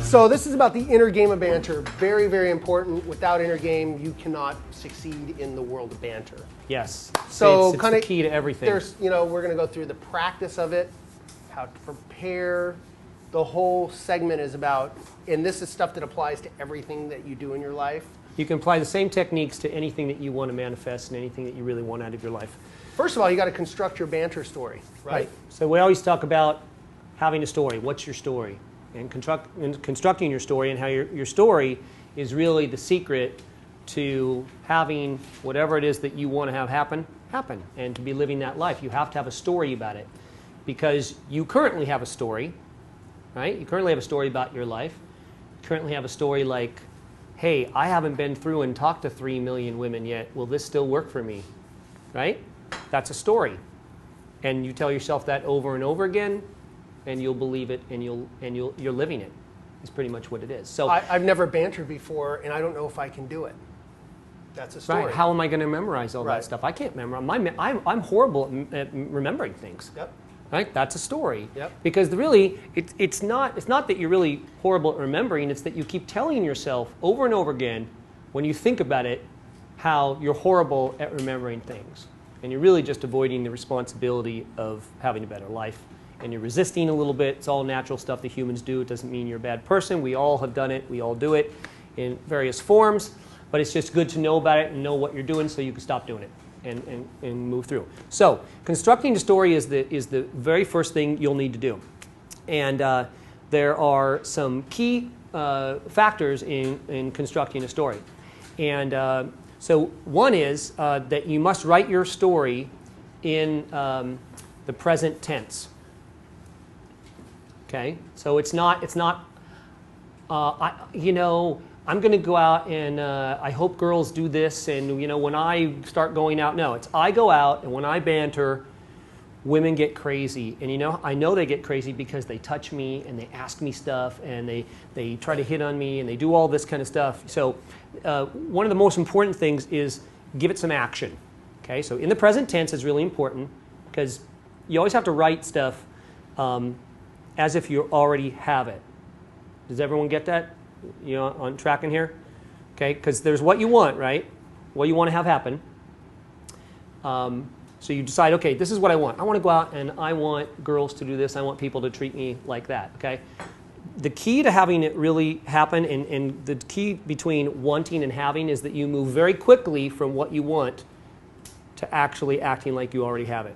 So this is about the inner game of banter. Very, very important. Without inner game, you cannot succeed in the world of banter. Yes. So it's the key to everything. There's, we're going to go through the practice of it, how to prepare. The whole segment is about, and this is stuff that applies to everything that you do in your life. You can apply the same techniques to anything that you want to manifest and anything that you really want out of your life. First of all, you got to construct your banter story, right? So we always talk about having a story. What's your story? And constructing your story, and how your story is really the secret to having whatever it is that you want to have happen, and to be living that life. You have to have a story about it, because you currently have a story, right? You currently have a story about your life. You currently have a story like, hey, I haven't been through and talked to 3 million women yet. Will this still work for me? Right? That's a story. And you tell yourself that over and over again, and you'll believe it, and you're living it. Is pretty much what it is. So I've never bantered before, and I don't know if I can do it. That's a story. Right. How am I going to memorize all that stuff? I can't memorize. I'm horrible at remembering things. Yep. Right. That's a story. Yep. Because really, it's not that you're really horrible at remembering. It's that you keep telling yourself over and over again, when you think about it, how you're horrible at remembering things, and you're really just avoiding the responsibility of having a better life. And you're resisting a little bit. It's all natural stuff that humans do. It doesn't mean you're a bad person. We all have done it. We all do it in various forms. But it's just good to know about it and know what you're doing so you can stop doing it and move through. So constructing the story is the very first thing you'll need to do. And there are some key factors in constructing a story. And so one is that you must write your story in the present tense. Okay, so it's not. I'm going to go out and I hope girls do this, and when I start going out, no, it's I go out, and when I banter, women get crazy, and I know they get crazy because they touch me and they ask me stuff, and they try to hit on me, and they do all this kind of stuff. So one of the most important things is give it some action. Okay, so in the present tense is really important, because you always have to write stuff as if you already have it. Does everyone get that? On tracking here? Okay, because there's what you want, right? What you want to have happen. So you decide, okay, this is what I want. I want to go out and I want girls to do this. I want people to treat me like that, okay? The key to having it really happen, and the key between wanting and having, is that you move very quickly from what you want to actually acting like you already have it.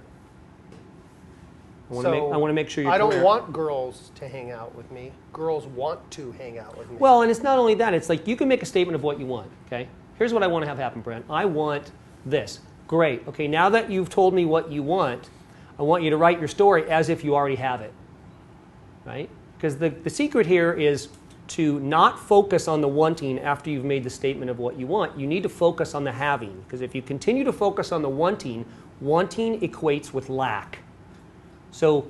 I want to make sure you're clear. I don't want girls to hang out with me. Girls want to hang out with me. Well, and it's not only that. It's like you can make a statement of what you want. Okay, here's what I want to have happen, Brent. I want this. Great. Okay, now that you've told me what you want, I want you to write your story as if you already have it. Right? Because the secret here is to not focus on the wanting after you've made the statement of what you want. You need to focus on the having. Because if you continue to focus on the wanting equates with lack. So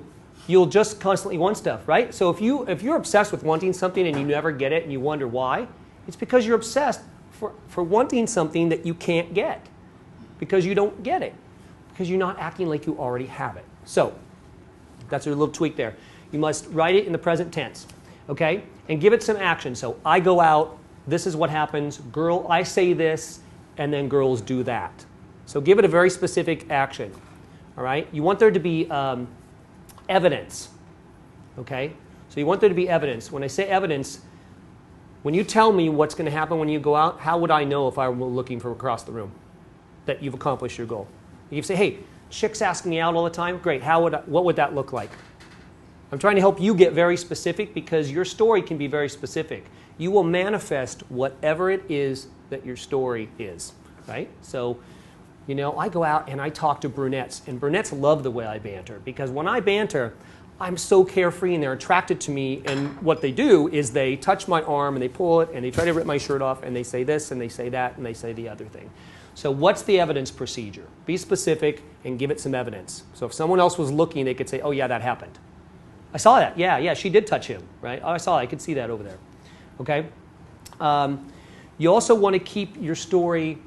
you'll just constantly want stuff, right? So if you're obsessed with wanting something and you never get it and you wonder why, it's because you're obsessed for wanting something that you can't get, because you don't get it, because you're not acting like you already have it. So that's a little tweak there. You must write it in the present tense, okay? And give it some action. So I go out, this is what happens, girl, I say this, and then girls do that. So give it a very specific action, all right? You want there to be evidence, okay? So you want there to be evidence. When I say evidence, when you tell me what's going to happen when you go out, how would I know if I were looking from across the room that you've accomplished your goal? You say, hey, chicks ask me out all the time. Great. What would that look like? I'm trying to help you get very specific, because your story can be very specific. You will manifest whatever it is that your story is, right? So I go out and I talk to brunettes, and brunettes love the way I banter, because when I banter, I'm so carefree and they're attracted to me, and what they do is they touch my arm and they pull it and they try to rip my shirt off, and they say this and they say that and they say the other thing. So what's the evidence procedure? Be specific and give it some evidence. So if someone else was looking, they could say, oh yeah, that happened. I saw that. Yeah, she did touch him, right? Oh, I saw it. I could see that over there. Okay? You also want to keep your story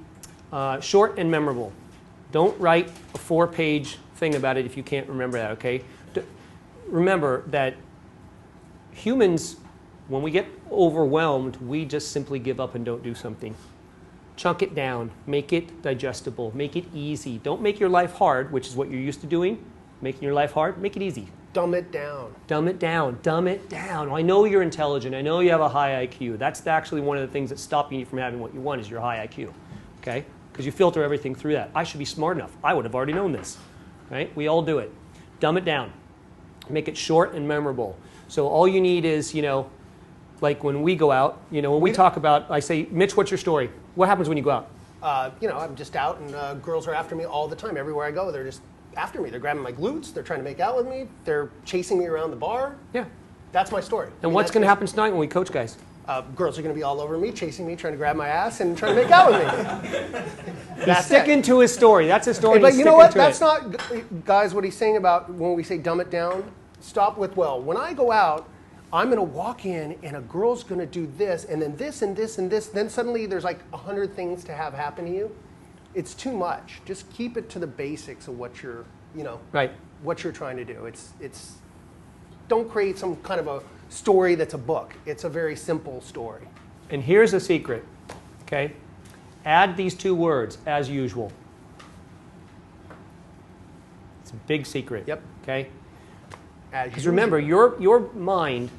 short and memorable. Don't write a 4-page thing about it if you can't remember that, okay? Remember that humans when we get overwhelmed, we just simply give up and don't do something. Chunk it down, make it digestible, make it easy. Don't make your life hard, which is what you're used to doing. Making your life hard, make it easy. Dumb it down. Dumb it down, dumb it down. I know you're intelligent, I know you have a high IQ. That's actually one of the things that's stopping you from having what you want is your high IQ, okay? Because you filter everything through that. I should be smart enough. I would have already known this, right? We all do it. Dumb it down. Make it short and memorable. So all you need is, like when we go out, when we talk about, I say, Mitch, what's your story? What happens when you go out? I'm just out and girls are after me all the time. Everywhere I go, they're just after me. They're grabbing my glutes. They're trying to make out with me. They're chasing me around the bar. Yeah. That's my story. And what's going to happen tonight when we coach guys? Girls are going to be all over me, chasing me, trying to grab my ass and trying to make out with me. He's sticking to his story. That's his story. But you know what? That's not, guys, what he's saying about when we say dumb it down, stop with, well, when I go out, I'm going to walk in and a girl's going to do this and then this and this and this. Then suddenly there's like 100 things to have happen to you. It's too much. Just keep it to the basics of what you're, right. what you're trying to do. It's don't create some kind of a story that's a book. It's a very simple story. And here's a secret, okay? Add these two words, as usual. It's a big secret. Yep. Okay? Because remember, your mind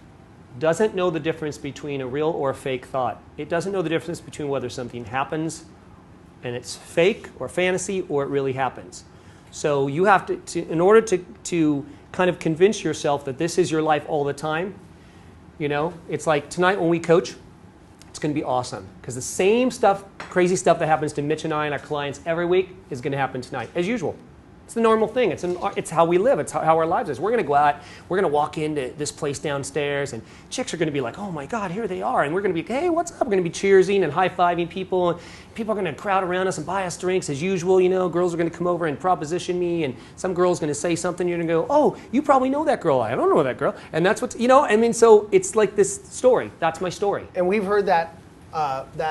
doesn't know the difference between a real or a fake thought. It doesn't know the difference between whether something happens and it's fake or fantasy or it really happens. So you have to in order to kind of convince yourself that this is your life all the time, it's like tonight when we coach, it's going to be awesome. Because the same stuff, crazy stuff that happens to Mitch and I and our clients every week is going to happen tonight, as usual. It's the normal thing. It's how we live. It's how our lives is. We're going to go out. We're going to walk into this place downstairs, and chicks are going to be like, oh, my God, here they are. And we're going to be, hey, what's up? We're going to be cheersing and high-fiving people. And people are going to crowd around us and buy us drinks as usual. Girls are going to come over and proposition me, and some girl's going to say something. You're going to go, oh, you probably know that girl. I don't know that girl. And that's what's, so it's like this story. That's my story. And we've heard that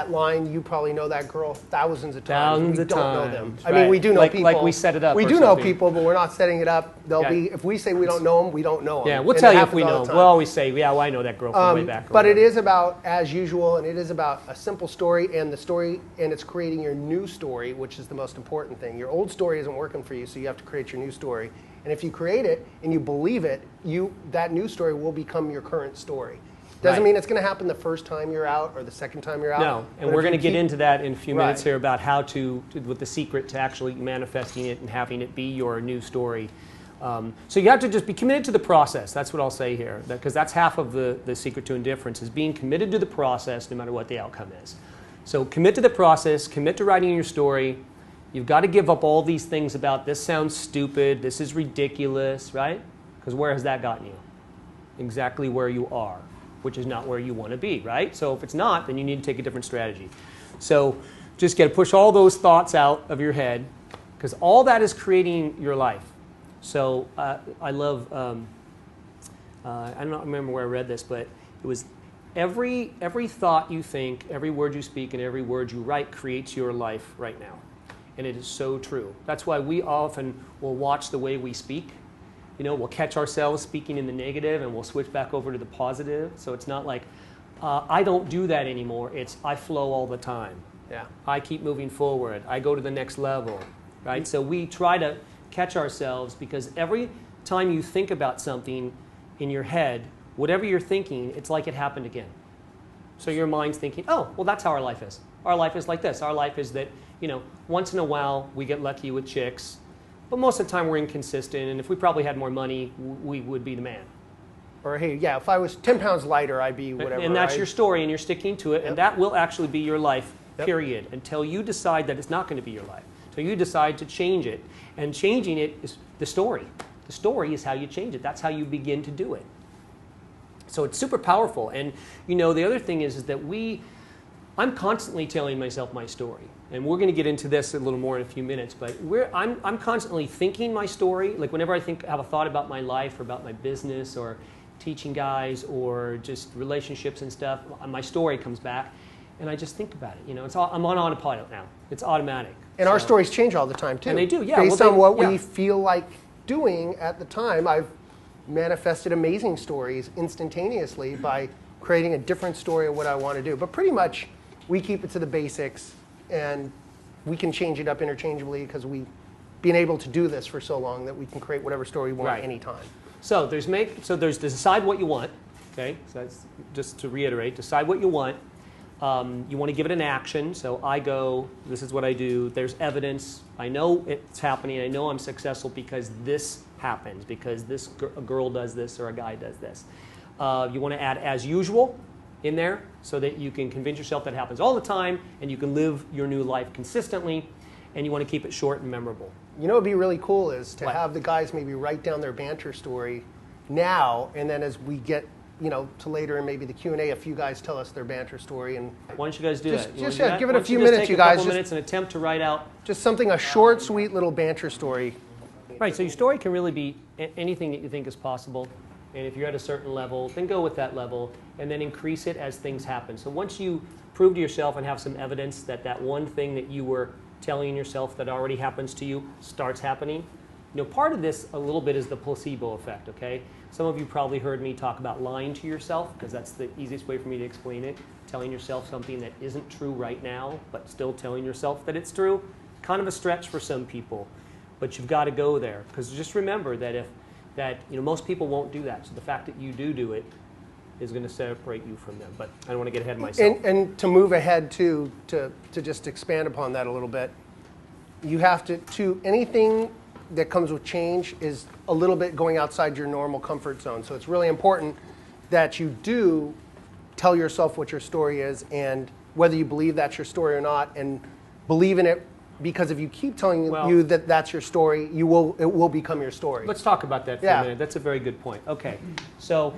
line, you probably know that girl, thousands of times. We don't know them. Right. I mean, we do know people. Like we set it up. We do know people, but we're not setting it up. If we say we don't know them, we don't know them. Yeah, we'll tell you if we know them. We'll always say, yeah, well, I know that girl from way back. But it is about, as usual, and it is about a simple story, and it's creating your new story, which is the most important thing. Your old story isn't working for you, so you have to create your new story. And if you create it and you believe it, that new story will become your current story. Doesn't mean it's going to happen the first time you're out or the second time you're out. No, and we're going to get into that in a few minutes here about how with the secret to actually manifesting it and having it be your new story. So you have to just be committed to the process. That's what I'll say here, because that's half of the secret to indifference is being committed to the process no matter what the outcome is. So commit to the process, commit to writing your story. You've got to give up all these things about this sounds stupid, this is ridiculous, right? Because where has that gotten you? Exactly where you are, which is not where you want to be, right? So if it's not, then you need to take a different strategy. So just got to push all those thoughts out of your head, because all that is creating your life. So I love, I don't remember where I read this, but it was every thought you think, every word you speak, and every word you write creates your life right now. And it is so true. That's why we often will watch the way we speak. We'll catch ourselves speaking in the negative and we'll switch back over to the positive. So it's not like, I don't do that anymore. It's I flow all the time. Yeah. I keep moving forward. I go to the next level, right? So we try to catch ourselves because every time you think about something in your head, whatever you're thinking, it's like it happened again. So your mind's thinking, oh, well, that's how our life is. Our life is like this. Our life is that, once in a while we get lucky with chicks. But most of the time we're inconsistent, and if we probably had more money, we would be the man. Or, hey, yeah, if I was 10 pounds lighter, I'd be whatever. And that's your story, and you're sticking to it, and that will actually be your life, period, until you decide that it's not going to be your life. Until you decide to change it. And changing it is the story. The story is how you change it. That's how you begin to do it. So it's super powerful. And, the other thing is that I'm constantly telling myself my story. And we're going to get into this a little more in a few minutes, but I'm constantly thinking my story. Like whenever I have a thought about my life or about my business or teaching guys or just relationships and stuff, my story comes back and I just think about it. I'm on autopilot now. It's automatic. And our stories change all the time too. And they do, yeah. Based on what we feel like doing at the time. I've manifested amazing stories instantaneously by creating a different story of what I want to do. But pretty much, we keep it to the basics, and we can change it up interchangeably because we've been able to do this for so long that we can create whatever story we want anytime. So there's to decide what you want. Okay, so that's just to reiterate, decide what you want. You want to give it an action. So I go, this is what I do. There's evidence. I know it's happening. I know I'm successful because this happens, because a girl does this or a guy does this. You want to add as usual in there so that you can convince yourself that happens all the time and you can live your new life consistently, and you want to keep it short and memorable. You know what would be really cool is to have the guys maybe write down their banter story now, and then as we get to later and maybe the Q&A, a few guys tell us their banter story. And why don't you guys do that? Just give it a few minutes, you guys. Just minutes and attempt to write out just something, a short, sweet little banter story. Right, so your story can really be anything that you think is possible. And if you're at a certain level, then go with that level and then increase it as things happen. So once you prove to yourself and have some evidence that that one thing that you were telling yourself that already happens to you starts happening, part of this a little bit is the placebo effect, okay? Some of you probably heard me talk about lying to yourself, because that's the easiest way for me to explain it. Telling yourself something that isn't true right now, but still telling yourself that it's true. Kind of a stretch for some people, but you've got to go there. Because just remember that most people won't do that. So the fact that you do it is going to separate you from them. But I don't want to get ahead of myself. And to move ahead to just expand upon that a little bit, you have to anything that comes with change is a little bit going outside your normal comfort zone. So it's really important that you do tell yourself what your story is, and whether you believe that's your story or not, and believe in it, because if you keep telling you that that's your story, it will become your story. Let's talk about that for a minute. That's a very good point. Okay, so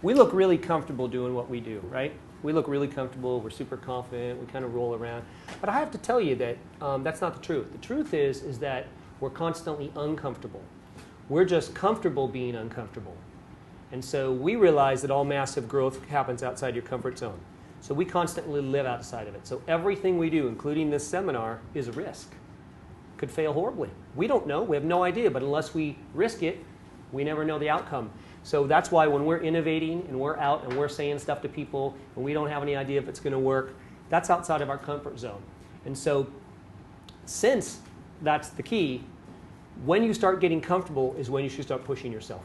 we look really comfortable doing what we do, right? We look really comfortable, we're super confident, we kind of roll around. But I have to tell you that that's not the truth. The truth is that we're constantly uncomfortable. We're just comfortable being uncomfortable. And so we realize that all massive growth happens outside your comfort zone. So we constantly live outside of it. So everything we do, including this seminar, is a risk. Could fail horribly. We don't know, we have no idea, but unless we risk it, we never know the outcome. So that's why when we're innovating and we're out and we're saying stuff to people and we don't have any idea if it's going to work, that's outside of our comfort zone. And so since that's the key, when you start getting comfortable is when you should start pushing yourself,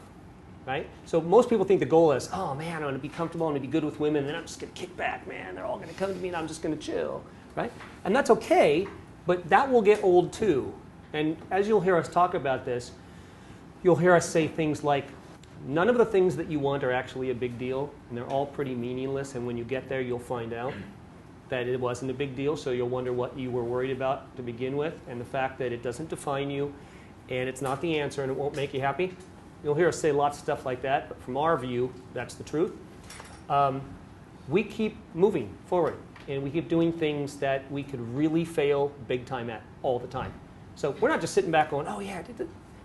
right? So most people think the goal is, oh man, I'm going to be comfortable, I'm going to be good with women, and then I'm just going to kick back, man. They're all going to come to me and I'm just going to chill, right? And that's okay, but that will get old too. And as you'll hear us talk about this, you'll hear us say things like, none of the things that you want are actually a big deal, and they're all pretty meaningless, and when you get there, you'll find out that it wasn't a big deal, so you'll wonder what you were worried about to begin with, and the fact that it doesn't define you, and it's not the answer, and it won't make you happy. You'll hear us say lots of stuff like that, but from our view, that's the truth. We keep moving forward, and we keep doing things that we could really fail big time at all the time. So we're not just sitting back going, oh yeah,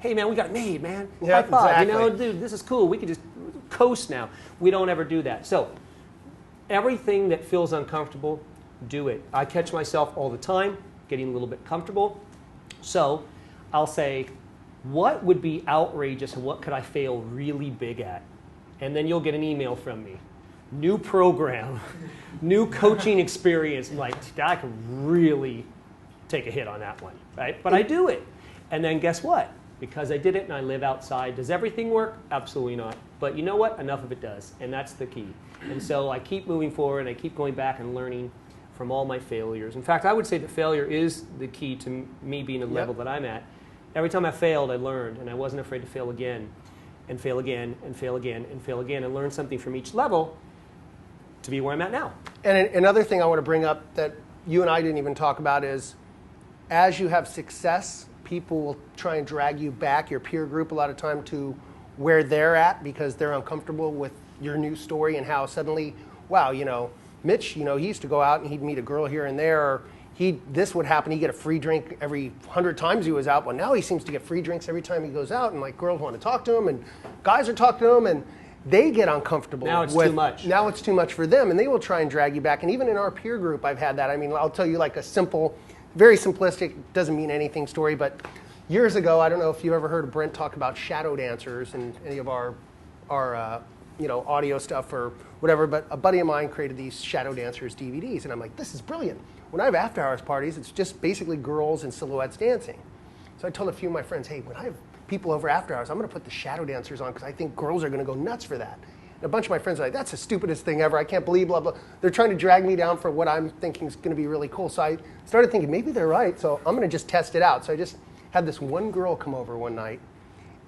hey man, we got it made, man. Yeah, high five, exactly. Dude, this is cool. We can just coast now. We don't ever do that. So everything that feels uncomfortable, do it. I catch myself all the time getting a little bit comfortable. So I'll say, what would be outrageous and what could I fail really big at? And then you'll get an email from me. New program, new coaching experience. I'm like, I could really take a hit on that one, right? But I do it. And then guess what? Because I did it and I live outside. Does everything work? Absolutely not. But you know what? Enough of it does. And that's the key. And so I keep moving forward and I keep going back and learning from all my failures. In fact, I would say that failure is the key to me being at the level that I'm at. Every time I failed, I learned, and I wasn't afraid to fail again, and fail again, and fail again, and fail again, and learn something from each level to be where I'm at now. And another thing I want to bring up that you and I didn't even talk about is, as you have success, people will try and drag you back, your peer group, a lot of time to where they're at because they're uncomfortable with your new story and how suddenly, wow, Mitch, he used to go out and he'd meet a girl here and there, or this would happen, he'd get a free drink every 100 times he was out. Well, now he seems to get free drinks every time he goes out, and like girls want to talk to him, and guys are talking to him, and they get uncomfortable. Now it's too much. Now it's too much for them, and they will try and drag you back. And even in our peer group, I've had that. I mean, I'll tell you like a simple, very simplistic, doesn't mean anything story, but years ago, I don't know if you ever heard of Brent talk about shadow dancers in any of our audio stuff or whatever, but a buddy of mine created these Shadow Dancers DVDs, and I'm like, this is brilliant. When I have after hours parties, it's just basically girls in silhouettes dancing. So I told a few of my friends, hey, when I have people over after hours, I'm going to put the Shadow Dancers on because I think girls are going to go nuts for that. And a bunch of my friends are like, that's the stupidest thing ever. I can't believe blah, blah. They're trying to drag me down for what I'm thinking is going to be really cool. So I started thinking, maybe they're right. So I'm going to just test it out. So I just had this one girl come over one night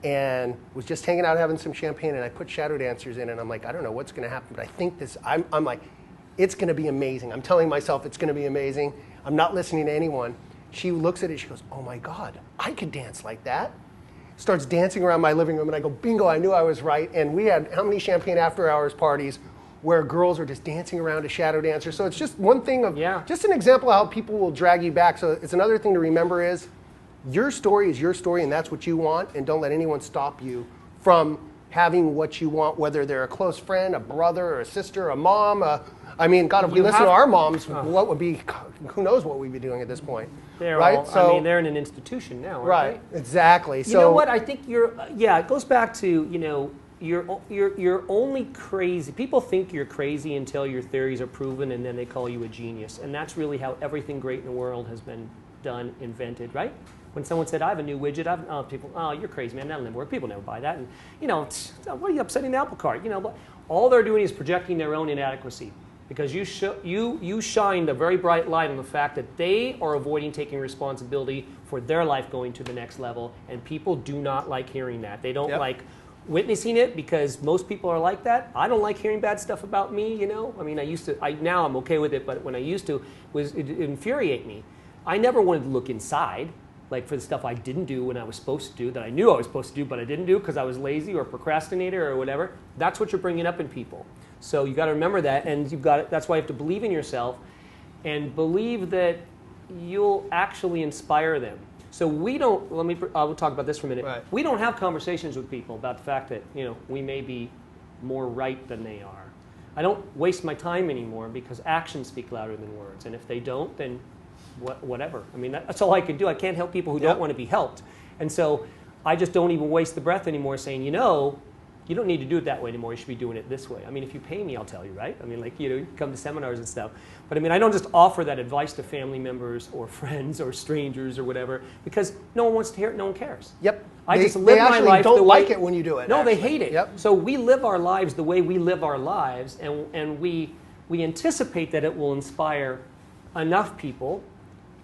and was just hanging out having some champagne, and I put Shadow Dancers in, and I'm like, I don't know what's going to happen, but I think this, I'm like, it's going to be amazing. I'm telling myself it's going to be amazing. I'm not listening to anyone. She looks at it, she goes, oh my God, I could dance like that. Starts dancing around my living room, and I go, bingo, I knew I was right. And we had how many champagne after hours parties where girls are just dancing around a Shadow Dancer. So it's just one thing of, just an example of how people will drag you back. So it's another thing to remember is, your story is your story, and that's what you want, and don't let anyone stop you from having what you want, whether they're a close friend, a brother, or a sister, a mom. I mean, God, if we listen to our moms, what would be, who knows what we'd be doing at this point. They're they're in an institution now, aren't they? Exactly. You know what, I think it goes back to, you're only crazy. People think you're crazy until your theories are proven, and then they call you a genius. And that's really how everything great in the world has been done, invented, right? When someone said, I have a new widget, people, oh, you're crazy, man, that'll never work. People never buy that. And, what are you upsetting the apple cart? All they're doing is projecting their own inadequacy, because you shined a very bright light on the fact that they are avoiding taking responsibility for their life going to the next level, and people do not like hearing that. They don't like witnessing it, because most people are like that. I don't like hearing bad stuff about me, I mean, now I'm okay with it, but when I used to, it infuriate me. I never wanted to look inside, like for the stuff I didn't do when I was supposed to do, that I knew I was supposed to do, but I didn't do because I was lazy or procrastinator or whatever. That's what you're bringing up in people. So you got to remember that, and that's why you have to believe in yourself and believe that you'll actually inspire them. So I'll talk about this for a minute. Right. We don't have conversations with people about the fact that, we may be more right than they are. I don't waste my time anymore, because actions speak louder than words. And if they don't, then whatever. I mean, that's all I can do. I can't help people who don't want to be helped. And so I just don't even waste the breath anymore saying, you don't need to do it that way anymore. You should be doing it this way. I mean, if you pay me, I'll tell you, right? I mean, you come to seminars and stuff. But I mean, I don't just offer that advice to family members or friends or strangers or whatever, because no one wants to hear it. No one cares. Yep. I just live my life don't the way, like it when you do it. No, actually. they hate it. Yep. So we live our lives the way we live our lives, and we anticipate that it will inspire enough people.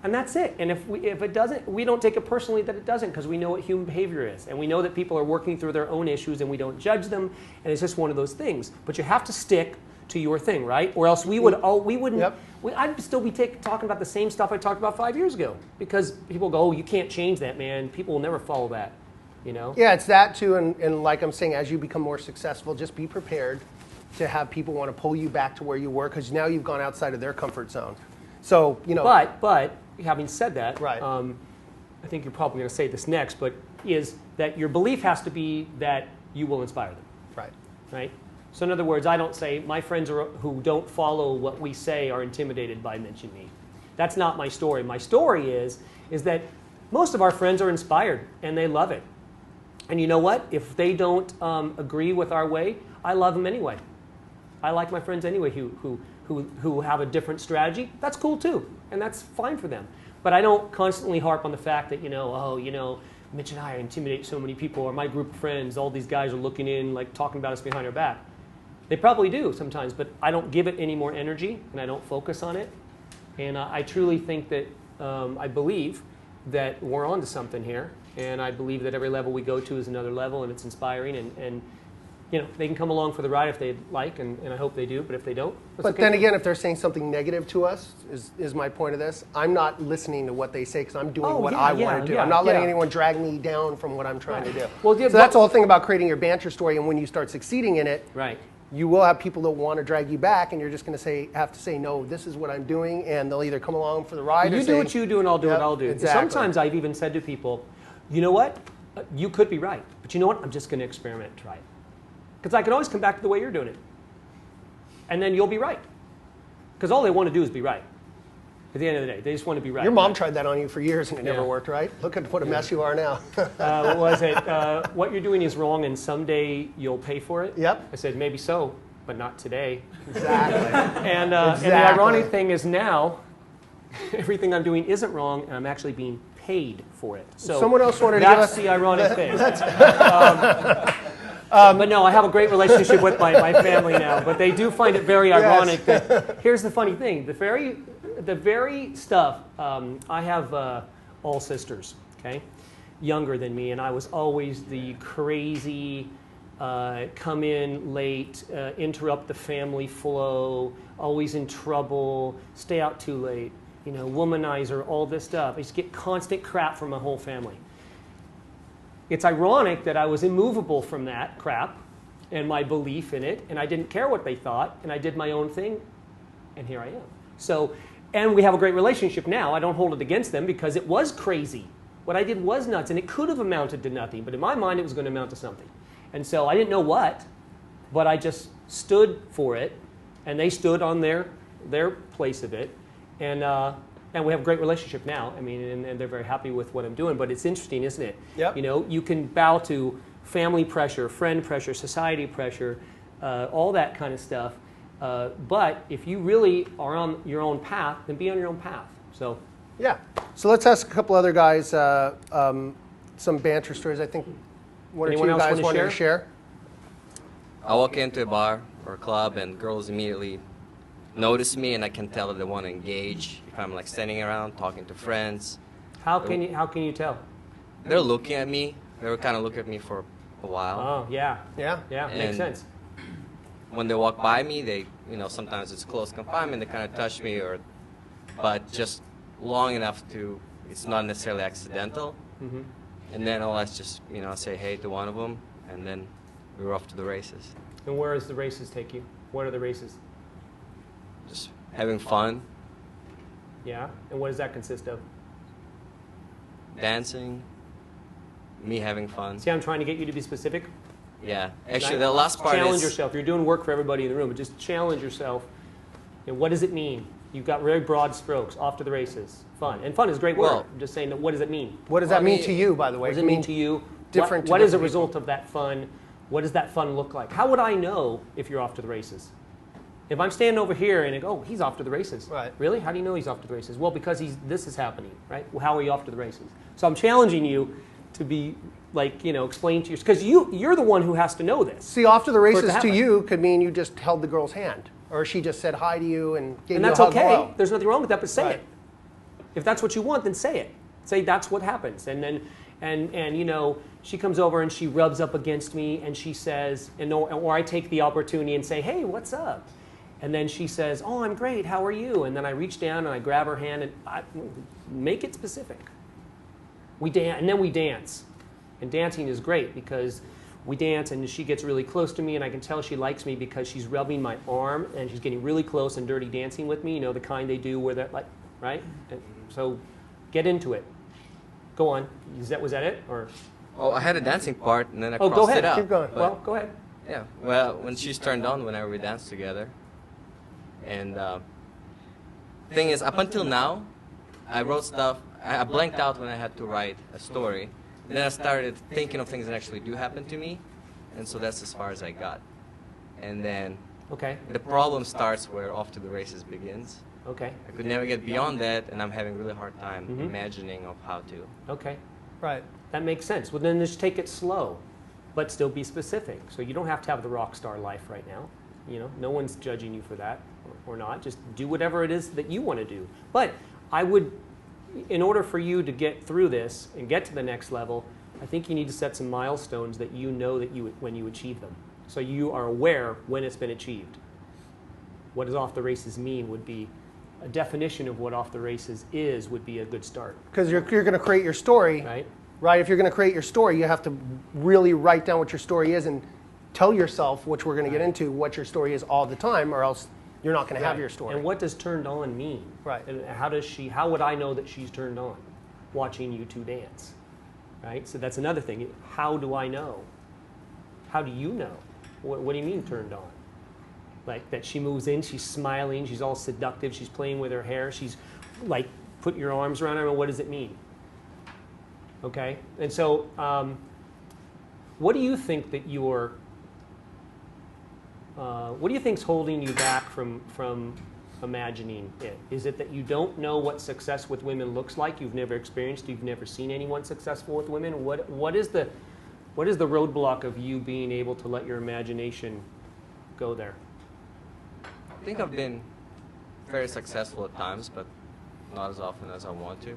And that's it. And if it doesn't, we don't take it personally that it doesn't, because we know what human behavior is. And we know that people are working through their own issues, and we don't judge them. And it's just one of those things. But you have to stick to your thing, right? Or else I'd still be talking about the same stuff I talked about 5 years ago. Because people go, oh, you can't change that, man. People will never follow that, Yeah, it's that too. And like I'm saying, as you become more successful, just be prepared to have people want to pull you back to where you were, because now you've gone outside of their comfort zone. So, But having said that, right. I think you're probably going to say this next, but is that your belief has to be that you will inspire them. Right. Right? So in other words, I don't say my friends who don't follow what we say are intimidated by mentioning me. That's not my story. My story is that most of our friends are inspired, and they love it. And you know what? If they don't agree with our way, I love them anyway. I like my friends anyway who have a different strategy. That's cool too, and that's fine for them. But I don't constantly harp on the fact that, Mitch and I intimidate so many people, or my group of friends, all these guys are looking in, like talking about us behind our back. They probably do sometimes, but I don't give it any more energy, and I don't focus on it. And I truly think that, I believe that we're onto something here, and I believe that every level we go to is another level, and it's inspiring, and they can come along for the ride if they'd like, and I hope they do, but if they don't, that's But okay. then again, if they're saying something negative to us, is my point of this, I'm not listening to what they say, because I'm doing what I want to do. I'm not letting anyone drag me down from what I'm trying to do. Well, so that's the whole thing about creating your banter story, and when you start succeeding in it, right. you will have people that want to drag you back, and you're just going to have to say, no, this is what I'm doing, and they'll either come along for the ride or You do what you do, and I'll do what I'll do. Exactly. Sometimes I've even said to people, you know what? You could be right, but you know what? I'm just going to experiment and try it. Because I can always come back to the way you're doing it. And then you'll be right. Because all they want to do is be right. At the end of the day, they just want to be right. Your mom tried that on you for years and it never Yeah. worked, right? Look at what a mess you are now. What was it? What you're doing is wrong, and someday you'll pay for it. Yep. I said maybe so, but not today. Exactly. And the ironic thing is now, everything I'm doing isn't wrong, and I'm actually being paid for it. So someone else wanted to give that's us the ironic thing. But no, I have a great relationship with my family now. But they do find it very ironic. That, here's the funny thing: the very stuff. I have all sisters, okay, younger than me, and I was always the crazy, come in late, interrupt the family flow, always in trouble, stay out too late, womanizer, all this stuff. I used to get constant crap from my whole family. It's ironic that I was immovable from that crap and my belief in it, and I didn't care what they thought, and I did my own thing, and here I am. So, and we have a great relationship now. I don't hold it against them because it was crazy. What I did was nuts, and it could have amounted to nothing, but in my mind it was going to amount to something. And so I didn't know what, but I just stood for it, and they stood on their place of it, and we have a great relationship now. I mean, and they're very happy with what I'm doing. But it's interesting, isn't it? Yep. You can bow to family pressure, friend pressure, society pressure, all that kind of stuff. But if you really are on your own path, then be on your own path. So. Yeah. So let's ask a couple other guys some banter stories. I think one Anyone or two else guys wanted to share. I walk into a bar or a club and girls immediately notice me, and I can tell that they want to engage. If I'm like standing around talking to friends, How can you tell? they're looking at me. They were kind of looking at me for a while. Oh yeah, Yeah. yeah, And makes sense. When they walk by me, they, sometimes it's close confinement. They kind of touch me, but just long enough to, it's not necessarily accidental. Mm-hmm. And then I'll just, say hey to one of them, and then we're off to the races. And where does the races take you? What are the races? Just having fun, Yeah, and what does that consist of? dancing, me having fun. See, I'm trying to get you to be specific. Yeah, actually, the last part challenge is yourself. You're doing work for everybody in the room, but just challenge yourself. And what does it mean? You've got very broad strokes. Off to the races. Fun. And fun is a great word. Well- I'm just saying, what does it mean? What does Well, that I mean mean, to you, by the way? What does it mean to you? different to What is a different result of that fun? What does that fun look like? How would I know if you're off to the races? If I'm standing over here and I go, oh, he's off to the races. Right. Really? How do you know he's off to the races? Well, because this is happening, right? Well, how are you off to the races? So I'm challenging you to be explain to you, because you're the one who has to know this. See, off to the it to races to happen. you could mean you just held the girl's hand, or she just said hi to you and gave And you that's a hug. okay. Hello. There's nothing wrong with that, but say Right. it. If that's what you want, then say it. Say that's what happens. And then, and she comes over and she rubs up against me and she says, or I take the opportunity and say, hey, what's up? And then she says, oh, I'm great. How are you? And then I reach down and I grab her hand and I make it specific. We dance, and then we dance. And dancing is great because we dance and she gets really close to me and I can tell she likes me because she's rubbing my arm and she's getting really close and dirty dancing with me, the kind they do where they're like, right? And so get into it. Go on. Was that it? Or Oh, I had a dancing part, and then I go crossed ahead. it out. Keep going. But, well, go ahead. yeah, well, when she's turned on, whenever we dance together. And thing is, up until now, I wrote stuff. I blanked out when I had to write a story. And then I started thinking of things that actually do happen to me, and so that's as far as I got. And then Okay. the problem starts where Off to the Races begins. Okay. I could never get beyond that, and I'm having a really hard time Mhm. imagining of how to. Okay. Right. That makes sense. Well, then just take it slow, but still be specific. So you don't have to have the rock star life right now. No one's judging you for that or not. Just do whatever it is that you want to do. But I would, in order for you to get through this and get to the next level, I think you need to set some milestones that when you achieve them. So you are aware when it's been achieved. What does off the races mean would be a definition of what off the races is would be a good start, Because you're going to create your story, right? right? If you're going to create your story, you have to really write down what your story is and tell yourself, which we're going to get into, what your story is all the time, or else you're not going to have Right. your story. And what does turned on mean? Right. And how would I know that she's turned on? Watching you two dance, right? So that's another thing. How do I know? How do you know? What do you mean turned on? Like that she moves in, she's smiling, she's all seductive, she's playing with her hair, she's like put your arms around her, and what does it mean? Okay, and so what do you think that what do you think's holding you back from imagining it? Is it that you don't know what success with women looks like? You've never experienced, you've never seen anyone successful with women? What is the roadblock of you being able to let your imagination go there? I think I've been very successful at times, but not as often as I want to.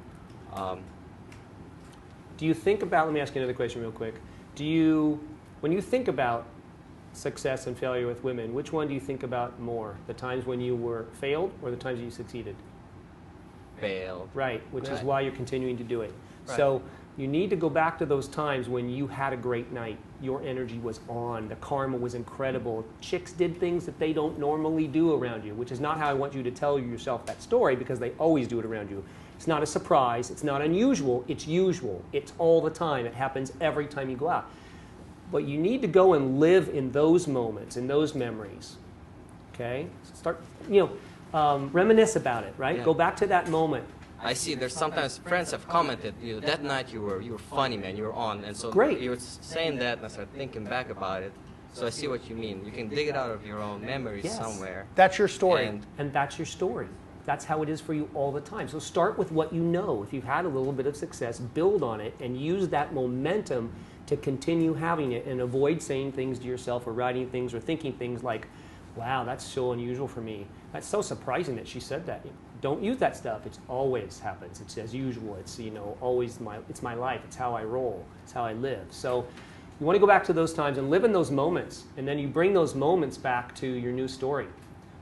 Do you think about, let me ask you another question real quick. When you think about success and failure with women, which one do you think about more? The times when you were failed or the times you succeeded? Failed. Right, which is Right. why you're continuing to do it. Right. So you need to go back to those times when you had a great night. Your energy was on. The karma was incredible. Chicks did things that they don't normally do around you, which is not how I want you to tell yourself that story, because they always do it around you. It's not a surprise. It's not unusual. It's usual. It's all the time. It happens every time you go out. But you need to go and live in those moments, in those memories. Okay? Start, reminisce about it, right? Yeah. Go back to that moment. I see there's sometimes friends have commented, that night you were funny, man, you were on. And so Great. you were saying that, and I started thinking back about it. So I see what you mean. You can dig it out of your own memories Yes. somewhere. That's your story. And that's your story. That's how it is for you all the time. So start with what you know. If you've had a little bit of success, build on it and use that momentum to continue having it, and avoid saying things to yourself or writing things or thinking things like, wow, that's so unusual for me. That's so surprising that she said that. Don't use that stuff. It always happens. It's as usual. It's always it's my life. It's how I roll. It's how I live. So you want to go back to those times and live in those moments, and then you bring those moments back to your new story.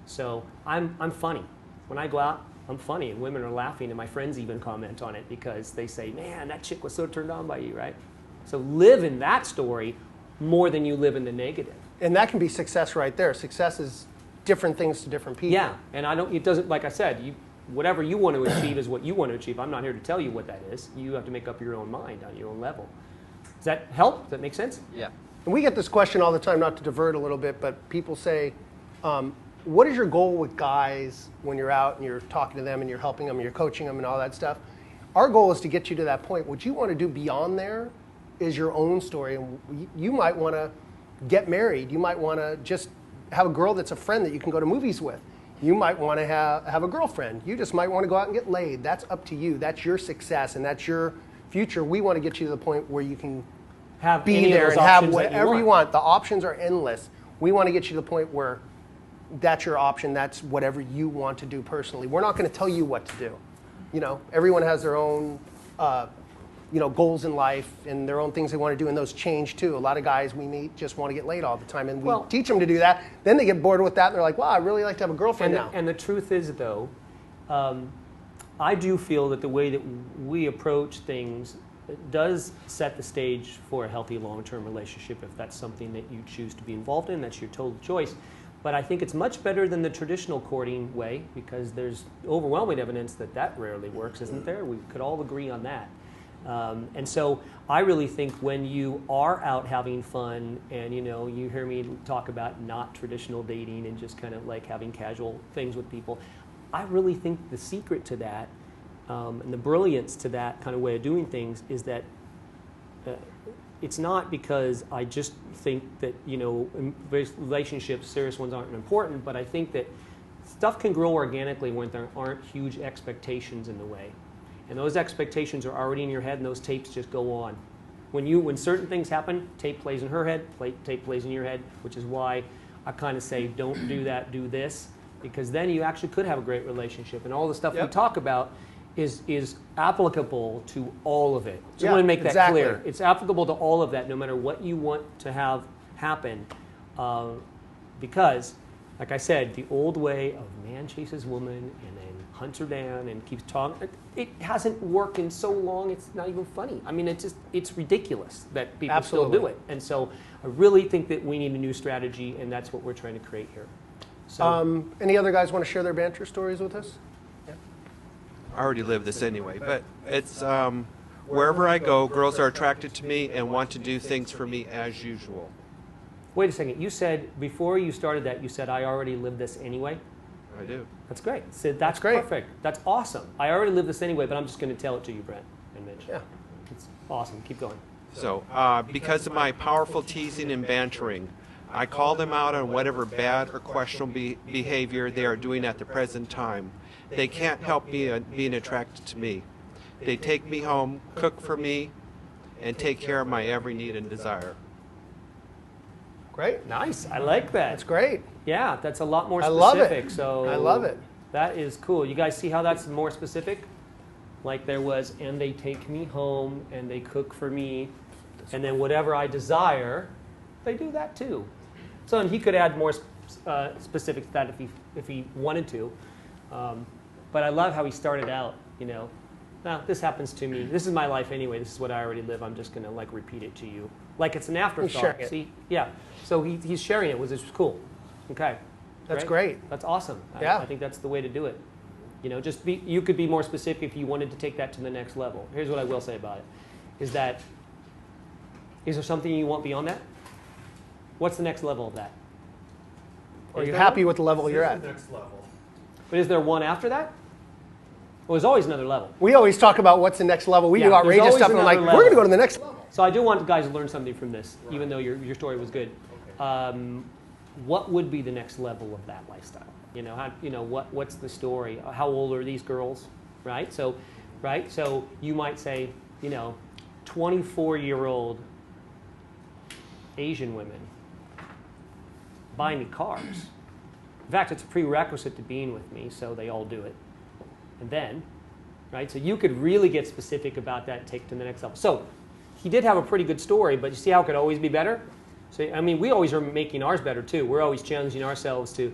So I'm funny. When I go out, I'm funny, and women are laughing, and my friends even comment on it because they say, man, that chick was so turned on by you, right? So live in that story more than you live in the negative. And that can be success right there. Success is different things to different people. Yeah, and it doesn't, like I said, whatever you want to achieve is what you want to achieve. I'm not here to tell you what that is. You have to make up your own mind on your own level. Does that help? Does that make sense? Yeah. And we get this question all the time, not to divert a little bit, but people say, what is your goal with guys when you're out and you're talking to them and you're helping them and you're coaching them and all that stuff? Our goal is to get you to that point. What you want to do beyond there is your own story. And you might want to get married. You might want to just have a girl that's a friend that you can go to movies with. You might want to have a girlfriend. You just might want to go out and get laid. That's up to you. That's your success and that's your future. We want to get you to the point where you can be there and have whatever you want. The options are endless. We want to get you to the point where that's your option. That's whatever you want to do personally. We're not going to tell you what to do. Everyone has their own goals in life and their own things they want to do, and those change too. A lot of guys we meet just want to get laid all the time, and we teach them to do that. Then they get bored with that, and they're like, wow, I really like to have a girlfriend now. And the truth is, though, I do feel that the way that we approach things does set the stage for a healthy long-term relationship if that's something that you choose to be involved in. That's your total choice. But I think it's much better than the traditional courting way, because there's overwhelming evidence that rarely works, isn't there? We could all agree on that. And so I really think when you are out having fun and, you hear me talk about not traditional dating and just kind of like having casual things with people, I really think the secret to that and the brilliance to that kind of way of doing things is that it's not because I just think that, relationships, serious ones aren't important, but I think that stuff can grow organically when there aren't huge expectations in the way. And those expectations are already in your head, and those tapes just go on. When certain things happen, tape plays in her head, tape plays in your head, which is why I kind of say, don't do that, do this, because then you actually could have a great relationship. And all the stuff we talk about is applicable to all of it. So I want to make that clear. It's applicable to all of that, no matter what you want to have happen. Because, like I said, the old way of man chases woman and then hunts her down and keeps talking, it hasn't worked in so long, it's not even funny. I mean, it's ridiculous that people still do it. And so I really think that we need a new strategy, and that's what we're trying to create here. So, any other guys want to share their banter stories with us? I already live this anyway, but it's wherever I go, girls are attracted to me and want to do things for me as usual. Wait a second. You said, before you started that, you said, I already live this anyway? I do. That's great. So that's great. Perfect. That's awesome. I already live this anyway, but I'm just going to tell it to you, Brent and Mitch. Yeah. It's awesome. Keep going. So, because of my powerful teasing and bantering, I call them out on whatever bad or questionable behavior they are doing at the present time. They can't help being attracted to me. They take me home, cook for me, and take care of my every need and desire. Great. Nice. I like that. That's great. Yeah, that's a lot more I specific. love it. So I love it. That is cool. You guys see how that's more specific? Like there was, and they take me home, and they cook for me, and then whatever I desire, they do that too. So and he could add more specifics to that if he wanted to. But I love how he started out. You know, now this happens to me. This is my life anyway. This is what I already live. I'm just gonna like repeat it to you, like it's an afterthought. sharing it. See, yeah. So he's sharing it, which is cool. Okay. That's great. That's awesome. Yeah. I think that's the way to do it. You know, you could be more specific if you wanted to take that to the next level. Here's what I will say about it: is there something you want beyond that? What's the next level of that? Are Is you there happy one? with the level you're at? Next level. But is there one after that? Well, there's always another level. We always talk about what's the next level. We Yeah, do there's outrageous always stuff, and I'm like, another we're going to level. go to the next level. So I do want guys to learn something from this, even though your story was good. What would be the next level of that lifestyle? You know, what's the story? How old are these girls? Right. So you might say, 24-year-old Asian women buy me cars. In fact, it's a prerequisite to being with me, so they all do it. And then, right? So you could really get specific about that and take it to the next level. So he did have a pretty good story, but you see how it could always be better? So, I mean, we always are making ours better, too. We're always challenging ourselves to,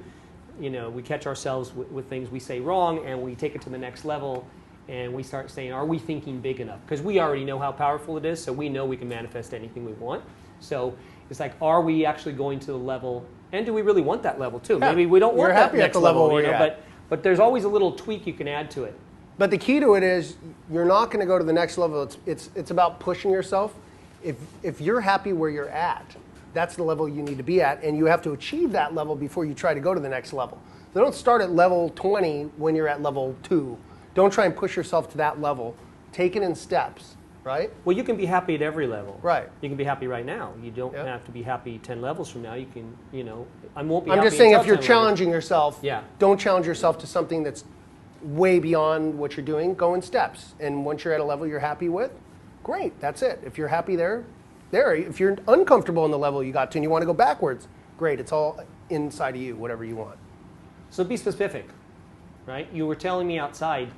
we catch ourselves with things we say wrong, and we take it to the next level, and we start saying, are we thinking big enough? Because we already know how powerful it is, so we know we can manifest anything we want. So it's like, are we actually going to the level, and do we really want that level, too? Yeah. Maybe we don't want You're that happy at next the level level, where you're at. But there's always a little tweak you can add to it. But the key to it is you're not going to go to the next level. It's about pushing yourself. If you're happy where you're at, that's the level you need to be at, and you have to achieve that level before you try to go to the next level. So don't start at level 20 when you're at level 2. Don't try and push yourself to that level. Take it in steps, right? Well, you can be happy at every level. Right. You can be happy right now. You don't Yep. have to be happy 10 levels from now. You can, I won't be I'm happy just saying until if you're 10 levels. challenging yourself, Yeah. don't challenge yourself to something that's way beyond what you're doing. Go in steps. And once you're at a level you're happy with, great, that's it. If you're happy there. If you're uncomfortable in the level you got to and you want to go backwards, great, it's all inside of you, whatever you want. So be specific, right? You were telling me outside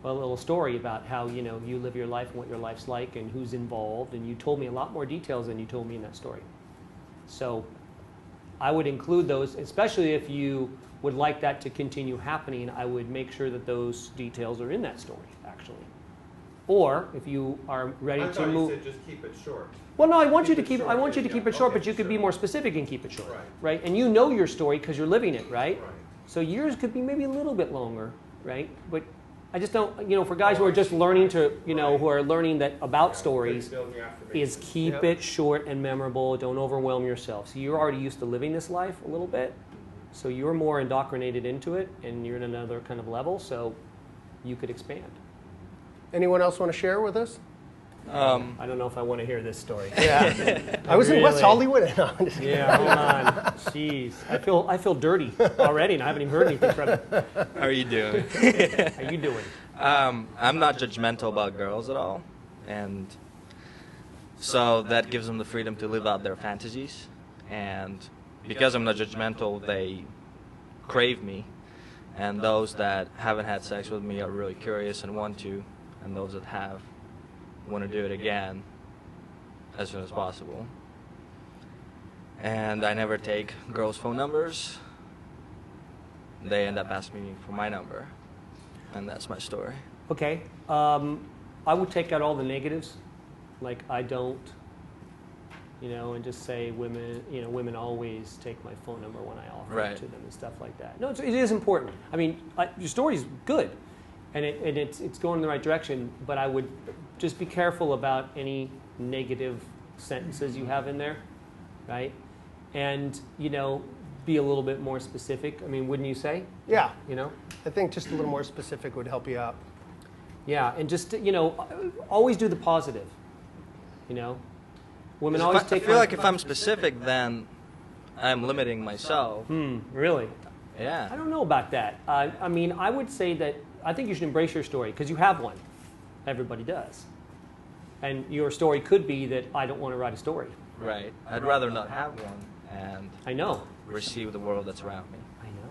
a little story about how, you live your life and what your life's like and who's involved, and you told me a lot more details than you told me in that story. So I would include those, especially if you would like that to continue happening. I would make sure that those details are in that story, actually. Or if you are ready I to thought move. you said just keep it short. Well, no, I want you to Keep it keep. short, I want you to yeah, keep it short, okay, but you could be sure. more specific and keep it short, Right. right? And you know your story because you're living it, right? Right. So yours could be maybe a little bit longer, right? But I just don't. For guys who are just learning to, who are learning that about stories, Build your affirmations. is keep it short and memorable. Don't overwhelm yourself. So you're already used to living this life a little bit, so you're more indoctrinated into it, and you're in another kind of level. So you could expand. Anyone else want to share with us? I don't know if I want to hear this story. Yeah. I was in West Really? Hollywood. No, I'm just kidding. Yeah, hold on. Jeez, I feel dirty already, and I haven't even heard anything from it. How are you doing? How you doing? I'm not judgmental about girls at all, and so that gives them the freedom to live out their fantasies. And because I'm not judgmental, they crave me, and those that haven't had sex with me are really curious and want to, and those that have want to do it again as soon as possible. And I never take girls' phone numbers. They end up asking me for my number, and that's my story. Okay, I would take out all the negatives, like I don't, and just say women always take my phone number when I offer it Right. to them and stuff like that. No, it is important. I mean, your story's good, and it's going in the right direction. But I would just be careful about any negative sentences you have in there, right? And be a little bit more specific. I mean, wouldn't you say? Yeah, You know? I think just a little more specific would help you out. Yeah, and just, always do the positive. You know? Women 'Cause always I take feel like if I'm specific, then I'm limiting myself. Really? Yeah. I don't know about that. I mean, I would say that I think you should embrace your story because you have one. Everybody does. And your story could be that I don't want to write a story. Right. I'd rather not have one and I know. receive the world that's around me. I know.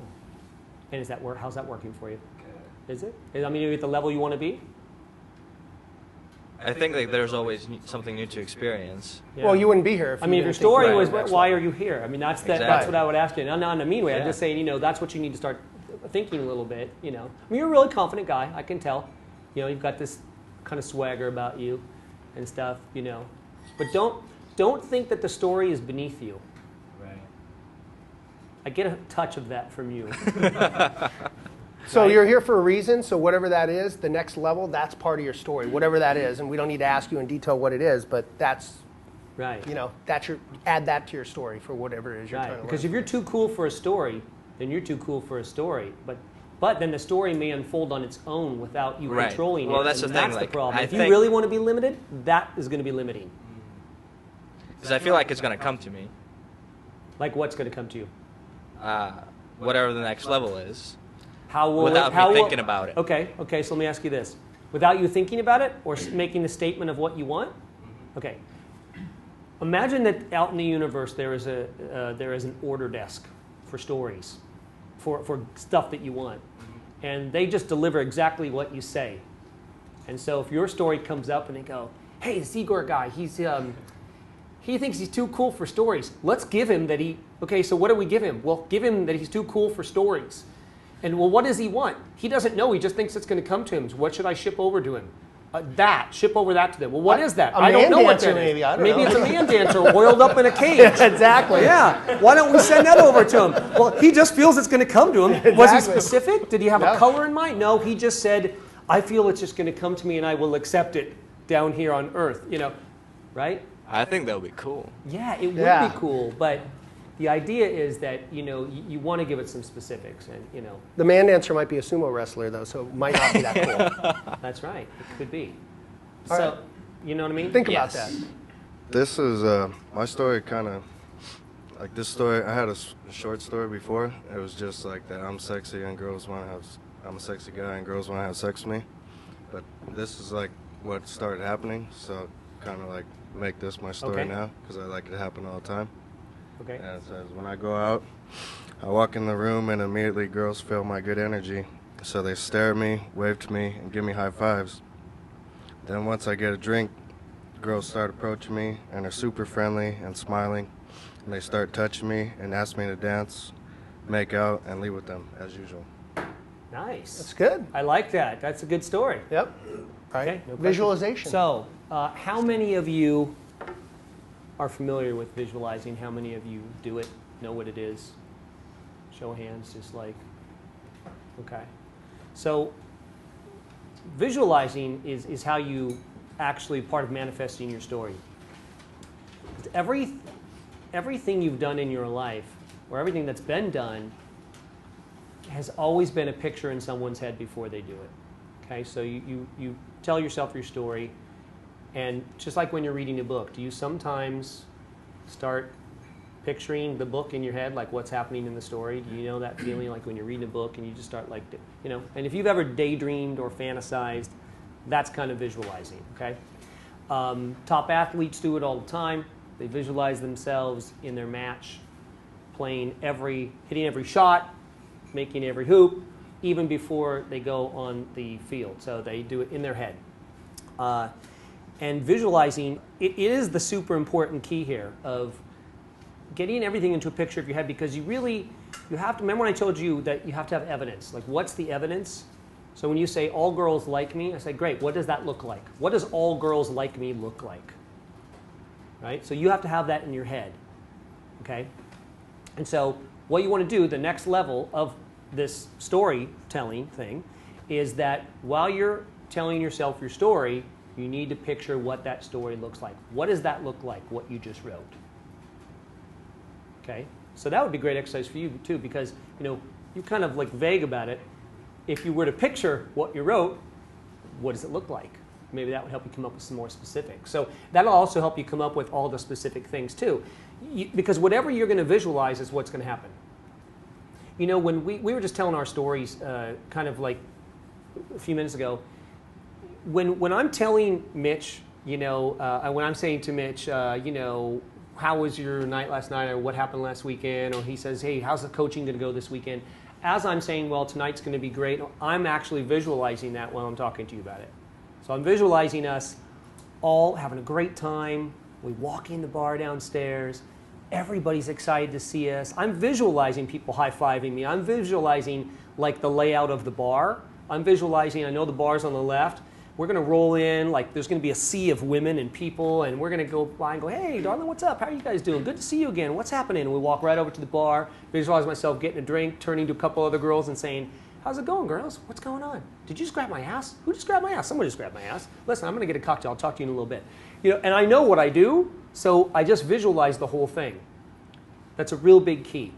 And is that how's that working for you? Is it? I mean, are you at the level you want to be? I think that there's always something new to experience. Yeah. Well, you wouldn't be here if I you mean, if your didn't think story you were was, the next why level. are you here? I mean, that's Exactly. what I would ask you. Not in a mean way. I'm Yeah. just saying, that's what you need to start thinking a little bit, I mean, you're a really confident guy. I can tell. You've got this kind of swagger about you and stuff, But don't think that the story is beneath you. Right. I get a touch of that from you. So you're here for a reason, so whatever that is, the next level, that's part of your story, whatever that is. And we don't need to ask you in detail what it is, but that's, Right. that's add that to your story for whatever it is you're Right. trying to Because learn. if you're too cool for a story, then you're too cool for a story. But then the story may unfold on its own without you Right. controlling Well, it. that's and the thing, That's like, the problem. I If you think- really want to be limited, that is going to be limiting. Because I feel like it's going to come to me. Like what's going to come to you? Whatever the next level is. How will Without it, how me will- thinking about it. Okay. So let me ask you this: without you thinking about it, or making the statement of what you want. Okay. Imagine that out in the universe there is an order desk for stories, for stuff that you want, and they just deliver exactly what you say. And so if your story comes up and they go, "Hey, this Igor guy, he thinks he's too cool for stories. Let's give him that he." Okay, so what do we give him? Well, give him that he's too cool for stories. And well, what does he want? He doesn't know. He just thinks it's going to come to him. So what should I ship over to him? Ship over that to them. Well, what is that? A I don't man know what dancer, that is. maybe. I don't Maybe know. it's a man dancer oiled up in a cage. Exactly. Yeah. Why don't we send that over to him? Well, he just feels it's going to come to him. Was he Exactly. specific? Did he have No. a color in mind? No, he just said, I feel it's just going to come to me and I will accept it down here on earth, right? I think that would be cool. Yeah, it would Yeah. be cool, but the idea is that, you want to give it some specifics and, The man dancer might be a sumo wrestler, though, so it might not be that cool. that's right. It could be. All So, right. you know what I mean? Think about Yes. that. This is my story. Kind of like this story. I had a short story before. It was just like that. I'm sexy and girls want to have. I'm a sexy guy and girls want to have sex with me. But this is like what started happening. So kind of like make this my story Okay. now because I like it to happen all the time. Okay. And it says when I go out, I walk in the room and immediately girls feel my good energy. So they stare at me, wave to me, and give me high fives. Then once I get a drink, girls start approaching me and are super friendly and smiling. And they start touching me and ask me to dance, make out, and leave with them as usual. Nice. That's good. I like that. That's a good story. Yep. Right. Okay, no question. Visualization. So, how many of you are familiar with visualizing? How many of you do it, know what it is? Show of hands, just like, okay. So, visualizing is how you actually part of manifesting your story. Everything you've done in your life, or everything that's been done, has always been a picture in someone's head before they do it. Okay, so you tell yourself your story, and just like when you're reading a book, do you sometimes start picturing the book in your head, like what's happening in the story? Do you know that feeling, like when you're reading a book and you just start like, and if you've ever daydreamed or fantasized, that's kind of visualizing, okay? Top athletes do it all the time. They visualize themselves in their match, hitting every shot, making every hoop, even before they go on the field. So they do it in their head. And visualizing, it is the super important key here of getting everything into a picture of your head, because you have to, remember when I told you that you have to have evidence. Like, what's the evidence? So when you say, all girls like me, I say, great, what does that look like? What does all girls like me look like? Right? So you have to have that in your head, okay? And so what you want to do, the next level of this storytelling thing, is that while you're telling yourself your story, you need to picture what that story looks like. What does that look like, what you just wrote? Okay? So that would be great exercise for you too, because you're kind of like vague about it. If you were to picture what you wrote, what does it look like? Maybe that would help you come up with some more specifics. So that'll also help you come up with all the specific things too, because whatever you're going to visualize is what's going to happen. When we were just telling our stories, kind of like a few minutes ago, when I'm telling Mitch, when I'm saying to Mitch, how was your night last night, or what happened last weekend, or he says, hey, how's the coaching going to go this weekend? As I'm saying, well, tonight's going to be great, I'm actually visualizing that while I'm talking to you about it. So I'm visualizing us all having a great time. We walk in the bar downstairs. Everybody's excited to see us. I'm visualizing people high-fiving me. I'm visualizing like the layout of the bar. I'm visualizing, I know the bar's on the left. We're going to roll in, like there's going to be a sea of women and people, and we're going to go by and go, hey, darling, what's up? How are you guys doing? Good to see you again. What's happening? And we walk right over to the bar, visualize myself getting a drink, turning to a couple other girls and saying, how's it going, girls? What's going on? Did you just grab my ass? Who just grabbed my ass? Someone just grabbed my ass. Listen, I'm going to get a cocktail. I'll talk to you in a little bit. And I know what I do, so I just visualize the whole thing. That's a real big key.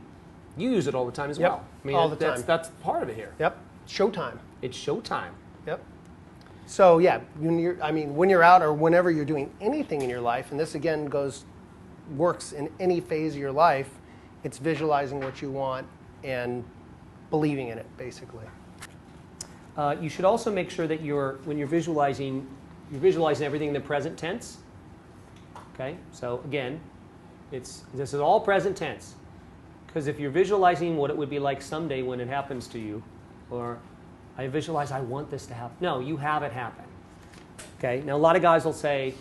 You use it all the time as well. I mean, all the time. That's part of it here. Yep. Showtime. It's showtime. Yep. So yeah, when you're out or whenever you're doing anything in your life, and this again works in any phase of your life, it's visualizing what you want and believing in it, basically. You should also make sure that when you're visualizing everything in the present tense. Okay, so again, this is all present tense. Because if you're visualizing what it would be like someday when it happens to you, or I visualize I want this to happen. No, you have it happen. Okay, now a lot of guys will say,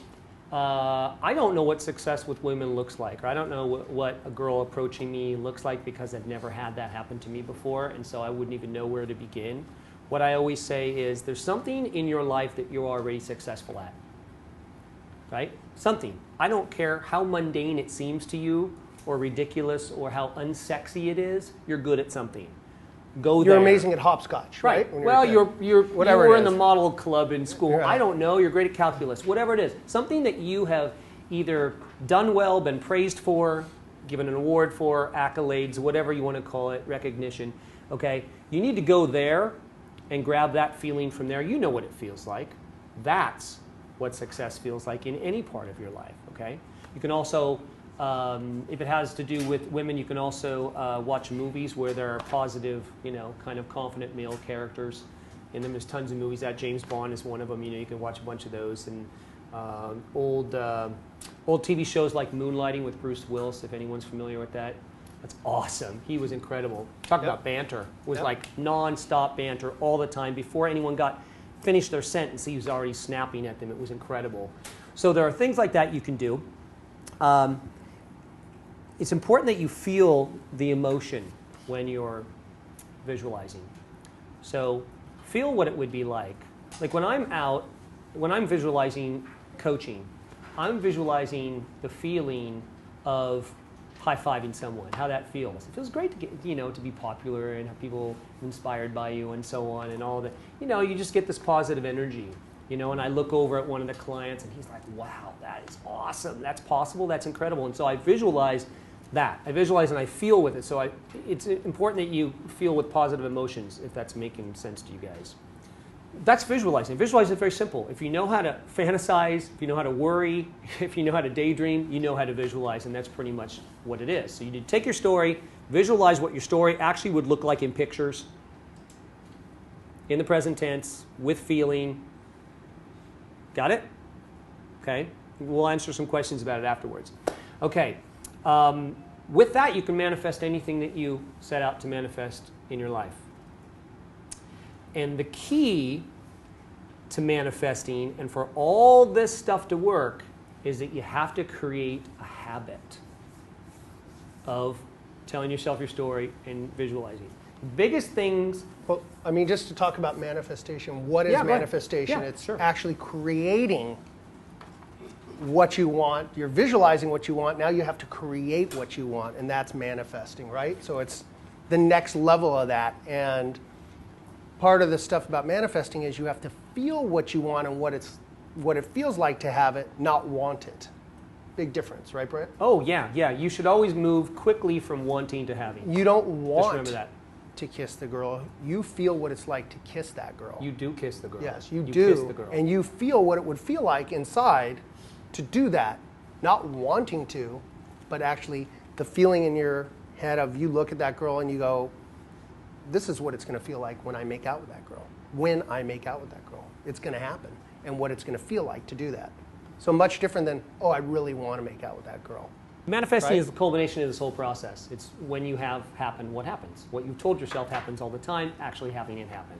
I don't know what success with women looks like, or I don't know what a girl approaching me looks like because I've never had that happen to me before, and so I wouldn't even know where to begin. What I always say is there's something in your life that you're already successful at, right? Something. I don't care how mundane it seems to you or ridiculous or how unsexy it is, you're good at something. Go there. You're amazing at hopscotch, right? Well, you were in the model club in school. Right. I don't know. You're great at calculus. Whatever it is. Something that you have either done well, been praised for, given an award for, accolades, whatever you want to call it, recognition. Okay? You need to go there and grab that feeling from there. You know what it feels like. That's what success feels like in any part of your life. Okay? You can also, if it has to do with women, you can also watch movies where there are positive, kind of confident male characters in them. There's tons of movies. That James Bond is one of them. You can watch a bunch of those. And old TV shows like Moonlighting with Bruce Willis, if anyone's familiar with that. That's awesome. He was incredible. Talk about banter. It was like non-stop banter all the time. Before anyone finished their sentence, he was already snapping at them. It was incredible. So there are things like that you can do. It's important that you feel the emotion when you're visualizing. So feel what it would be like. Like when I'm visualizing coaching, I'm visualizing the feeling of high-fiving someone, how that feels. It feels great to get, to be popular and have people inspired by you and so on and all that. You just get this positive energy. And I look over at one of the clients and he's like, wow, that is awesome. That's possible. That's incredible. And so I visualize that. I visualize and I feel with it. So it's important that you feel with positive emotions, if that's making sense to you guys. That's visualizing. Visualizing is very simple. If you know how to fantasize, if you know how to worry, if you know how to daydream, you know how to visualize, and that's pretty much what it is. So you need to take your story, visualize what your story actually would look like in pictures, in the present tense, with feeling. Got it? Okay. We'll answer some questions about it afterwards. Okay. With that, you can manifest anything that you set out to manifest in your life. And the key to manifesting and for all this stuff to work is that you have to create a habit of telling yourself your story and visualizing. The biggest things... Well, just to talk about manifestation, what is manifestation? It's actually creating what you want. You're visualizing what you want. Now you have to create what you want, and that's manifesting, right? So it's the next level of that. And part of the stuff about manifesting is you have to feel what you want and what it feels like to have it, not want it. Big difference, right, Brent? Oh, yeah, yeah. You should always move quickly from wanting to having. You don't Just want remember that. to kiss the girl. You feel what it's like to kiss that girl. You do kiss the girl. Yes, you kiss do. the girl. And you feel what it would feel like inside to do that. Not wanting to, but actually the feeling in your head of you look at that girl and you go, this is what it's going to feel like when I make out with that girl. When I make out with that girl. It's going to happen. And what it's going to feel like to do that. So much different than, oh, I really want to make out with that girl. Manifesting Right? is the culmination of this whole process. It's when you have happen what happens. What you've told yourself happens all the time, actually having it happen.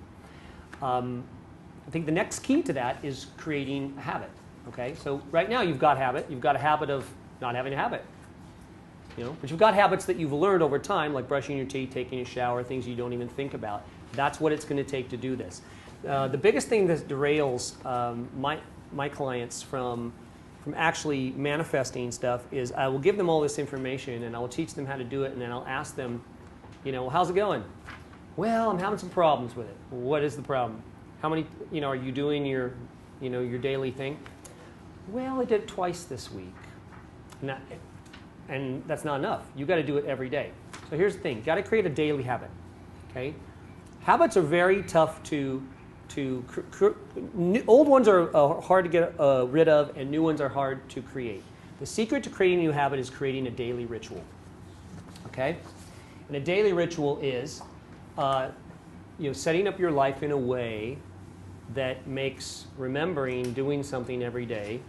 I think the next key to that is creating a habit. Okay, so right now you've got habit. You've got a habit of not having a habit. You know, but you've got habits that you've learned over time, like brushing your teeth, taking a shower, things you don't even think about. That's what it's going to take to do this. The biggest thing that derails my clients from actually manifesting stuff is I will give them all this information and I will teach them how to do it, and then I'll ask them, you know, how's it going? Well, I'm having some problems with it. What is the problem? How many, you know, are you doing your, you know, your daily thing? Well, I did it twice this week. And that's not enough. You've got to do it every day. So here's the thing. You've got to create a daily habit. Okay? Habits are very tough old ones are hard to get rid of, and new ones are hard to create. The secret to creating a new habit is creating a daily ritual. Okay? And a daily ritual is you know, setting up your life in a way that makes remembering doing something every day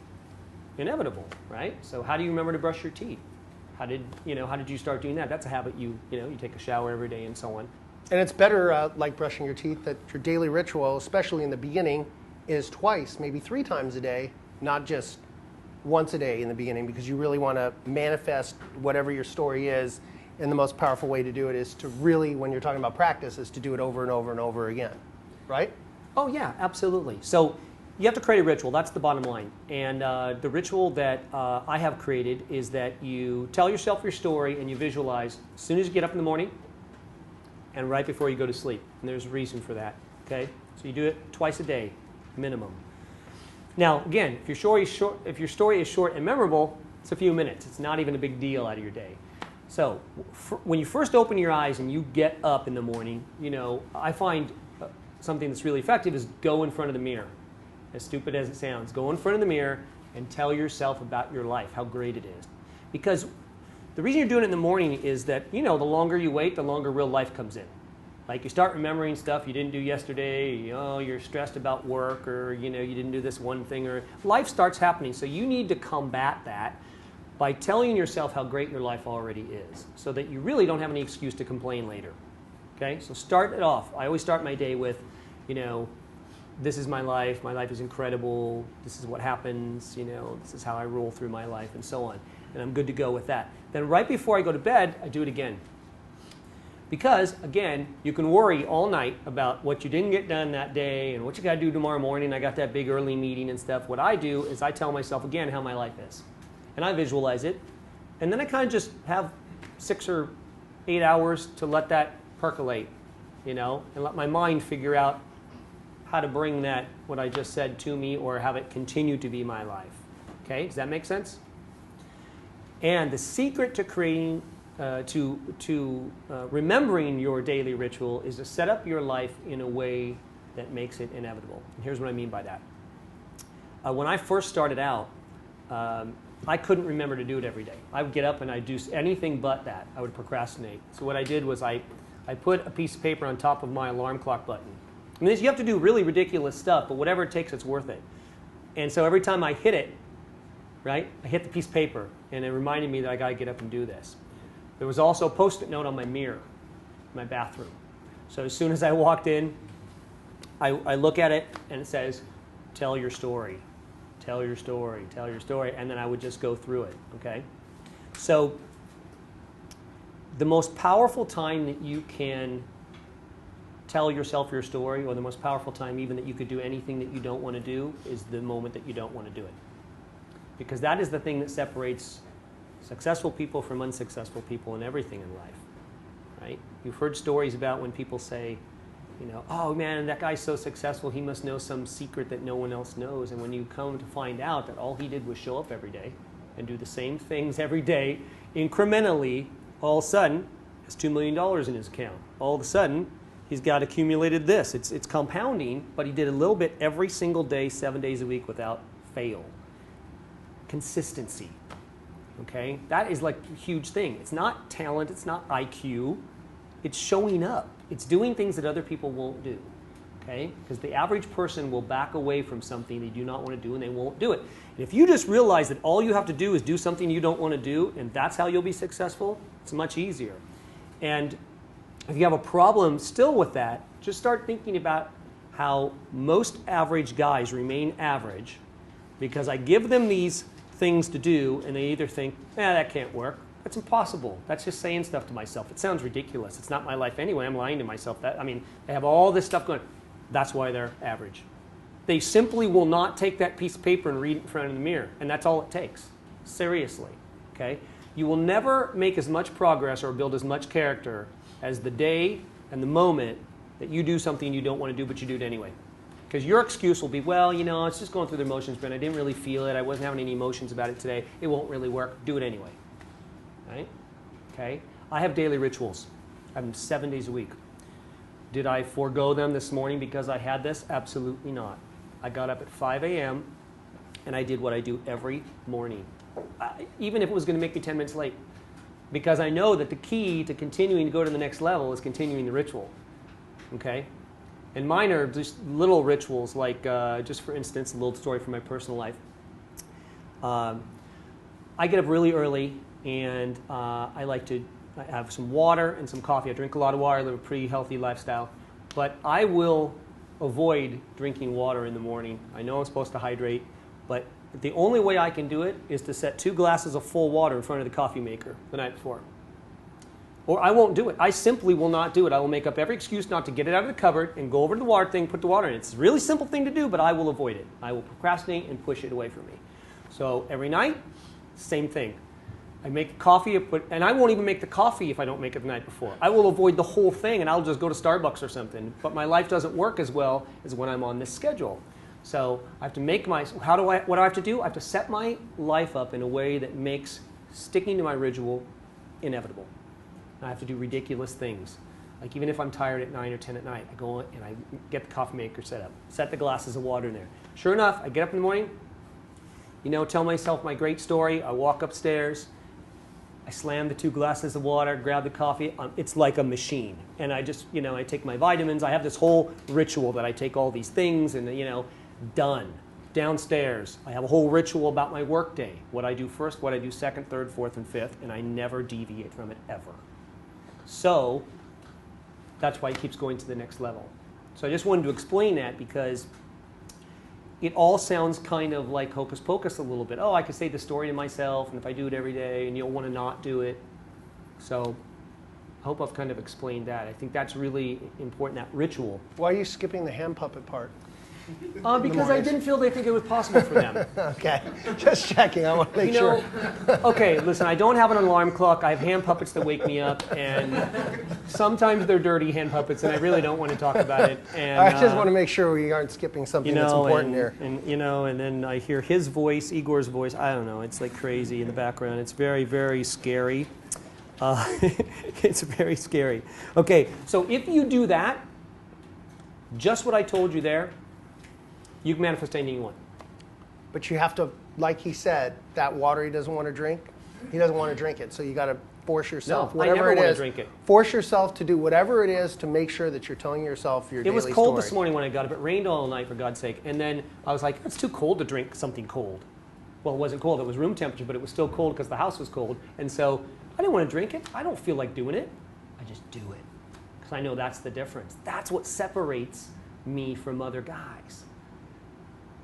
inevitable, right? So how do you remember to brush your teeth? How did you start doing that? That's a habit you take a shower every day and so on. And it's better, like brushing your teeth, that your daily ritual, especially in the beginning, is twice, maybe 3 times a day, not just once a day in the beginning, because you really want to manifest whatever your story is. And the most powerful way to do it is to really, when you're talking about practice, is to do it over and over and over again, right? Oh yeah, absolutely. So you have to create a ritual. That's the bottom line. And the ritual that I have created is that you tell yourself your story and you visualize as soon as you get up in the morning and right before you go to sleep. And there's a reason for that. Okay? So you do it twice a day, minimum. Now, again, if your story is short and memorable, it's a few minutes. It's not even a big deal out of your day. So when you first open your eyes and you get up in the morning, you know, I find something that's really effective is go in front of the mirror. As stupid as it sounds, go in front of the mirror and tell yourself about your life, how great it is. Because the reason you're doing it in the morning is that, you know, the longer you wait, the longer real life comes in. Like you start remembering stuff you didn't do yesterday, you know, you're stressed about work, or, you know, you didn't do this one thing, or life starts happening. So you need to combat that by telling yourself how great your life already is, so that you really don't have any excuse to complain later. Okay, so start it off. I always start my day with, you know, this is my life is incredible, this is what happens, you know, this is how I roll through my life, and so on. And I'm good to go with that. Then right before I go to bed, I do it again. Because, again, you can worry all night about what you didn't get done that day and what you got to do tomorrow morning. I got that big early meeting and stuff. What I do is I tell myself again how my life is. And I visualize it. And then I kind of just have 6 or 8 hours to let that percolate, you know, and let my mind figure out how to bring that, what I just said, to me, or have it continue to be my life. Okay, does that make sense? And the secret to creating, remembering your daily ritual is to set up your life in a way that makes it inevitable. And here's what I mean by that. When I first started out, I couldn't remember to do it every day. I would get up and I'd do anything but that. I would procrastinate. So what I did was I put a piece of paper on top of my alarm clock button. I mean, you have to do really ridiculous stuff, but whatever it takes, it's worth it. And so every time I hit it, right, I hit the piece of paper, and it reminded me that I got to get up and do this. There was also a Post-it note on my mirror, my bathroom. So as soon as I walked in, I look at it, and it says, tell your story, tell your story, tell your story, and then I would just go through it, okay? So the most powerful time that you can tell yourself your story, or the most powerful time even that you could do anything that you don't want to do, is the moment that you don't want to do it. Because that is the thing that separates successful people from unsuccessful people in everything in life, right? You've heard stories about when people say, you know, oh man, that guy's so successful, he must know some secret that no one else knows. And when you come to find out that all he did was show up every day, and do the same things every day incrementally, all of a sudden, has $2 million in his account. All of a sudden, he's got accumulated this. It's compounding, but he did a little bit every single day, 7 days a week without fail. Consistency. Okay? That is like a huge thing. It's not talent, it's not IQ. It's showing up. It's doing things that other people won't do. Okay? Because the average person will back away from something they do not want to do and they won't do it. And if you just realize that all you have to do is do something you don't want to do and that's how you'll be successful, it's much easier. And if you have a problem still with that, just start thinking about how most average guys remain average because I give them these things to do and they either think, that can't work. That's impossible. That's just saying stuff to myself. It sounds ridiculous. It's not my life anyway. I'm lying to myself. They have all this stuff going. That's why they're average. They simply will not take that piece of paper and read it in front of the mirror, and that's all it takes. Seriously, okay? You will never make as much progress or build as much character as the day and the moment that you do something you don't want to do, but you do it anyway. Because your excuse will be, well, it's just going through the motions, Brent. I didn't really feel it. I wasn't having any emotions about it today. It won't really work. Do it anyway. Right? Okay? I have daily rituals. I have them 7 days a week. Did I forego them this morning because I had this? Absolutely not. I got up at 5 a.m. and I did what I do every morning, even if it was going to make me 10 minutes late. Because I know that the key to continuing to go to the next level is continuing the ritual. Okay? And mine are just little rituals, like, just for instance, a little story from my personal life. I get up really early, and I like to have some water and some coffee. I drink a lot of water. I live a pretty healthy lifestyle. But I will avoid drinking water in the morning. I know I'm supposed to hydrate, but the only way I can do it is to set 2 glasses of full water in front of the coffee maker the night before. Or I won't do it. I simply will not do it. I will make up every excuse not to get it out of the cupboard and go over to the water thing, put the water in. It's a really simple thing to do, but I will avoid it. I will procrastinate and push it away from me. So every night, same thing. I make coffee, and I won't even make the coffee if I don't make it the night before. I will avoid the whole thing, and I'll just go to Starbucks or something. But my life doesn't work as well as when I'm on this schedule. So I have to make what do I have to do? I have to set my life up in a way that makes sticking to my ritual inevitable. I have to do ridiculous things. Like even if I'm tired at 9 or 10 at night, I go on and I get the coffee maker set up, set the glasses of water in there. Sure enough, I get up in the morning, tell myself my great story. I walk upstairs. I slam the 2 glasses of water, grab the coffee. It's like a machine. And I just, I take my vitamins. I have this whole ritual that I take all these things and, done. Downstairs, I have a whole ritual about my work day. What I do first, what I do second, third, fourth, and fifth, and I never deviate from it ever. So that's why it keeps going to the next level. So I just wanted to explain that because it all sounds kind of like hocus pocus a little bit. Oh, I could say the story to myself, and if I do it every day, and you'll want to not do it. So I hope I've kind of explained that. I think that's really important, that ritual. Why are you skipping the hand puppet part? Because I didn't feel they think it was possible for them. Okay, just checking. I want to make sure. Okay, listen, I don't have an alarm clock. I have hand puppets that wake me up, and sometimes they're dirty hand puppets, and I really don't want to talk about it. And I just want to make sure we aren't skipping something that's important here. And then I hear his voice, Igor's voice. I don't know. It's like crazy in the background. It's very, very scary. It's very scary. Okay, so if you do that, just what I told you there, you can manifest anything you want. But you have to, like he said, that water he doesn't want to drink, he doesn't want to drink it. So you got to force yourself, I never want to drink it. Force yourself to do whatever it is to make sure that you're telling yourself your daily story. It was cold this morning when I got up. It rained all night, for God's sake. And then I was like, it's too cold to drink something cold. Well, it wasn't cold. It was room temperature, but it was still cold because the house was cold. And so I didn't want to drink it. I don't feel like doing it. I just do it because I know that's the difference. That's what separates me from other guys.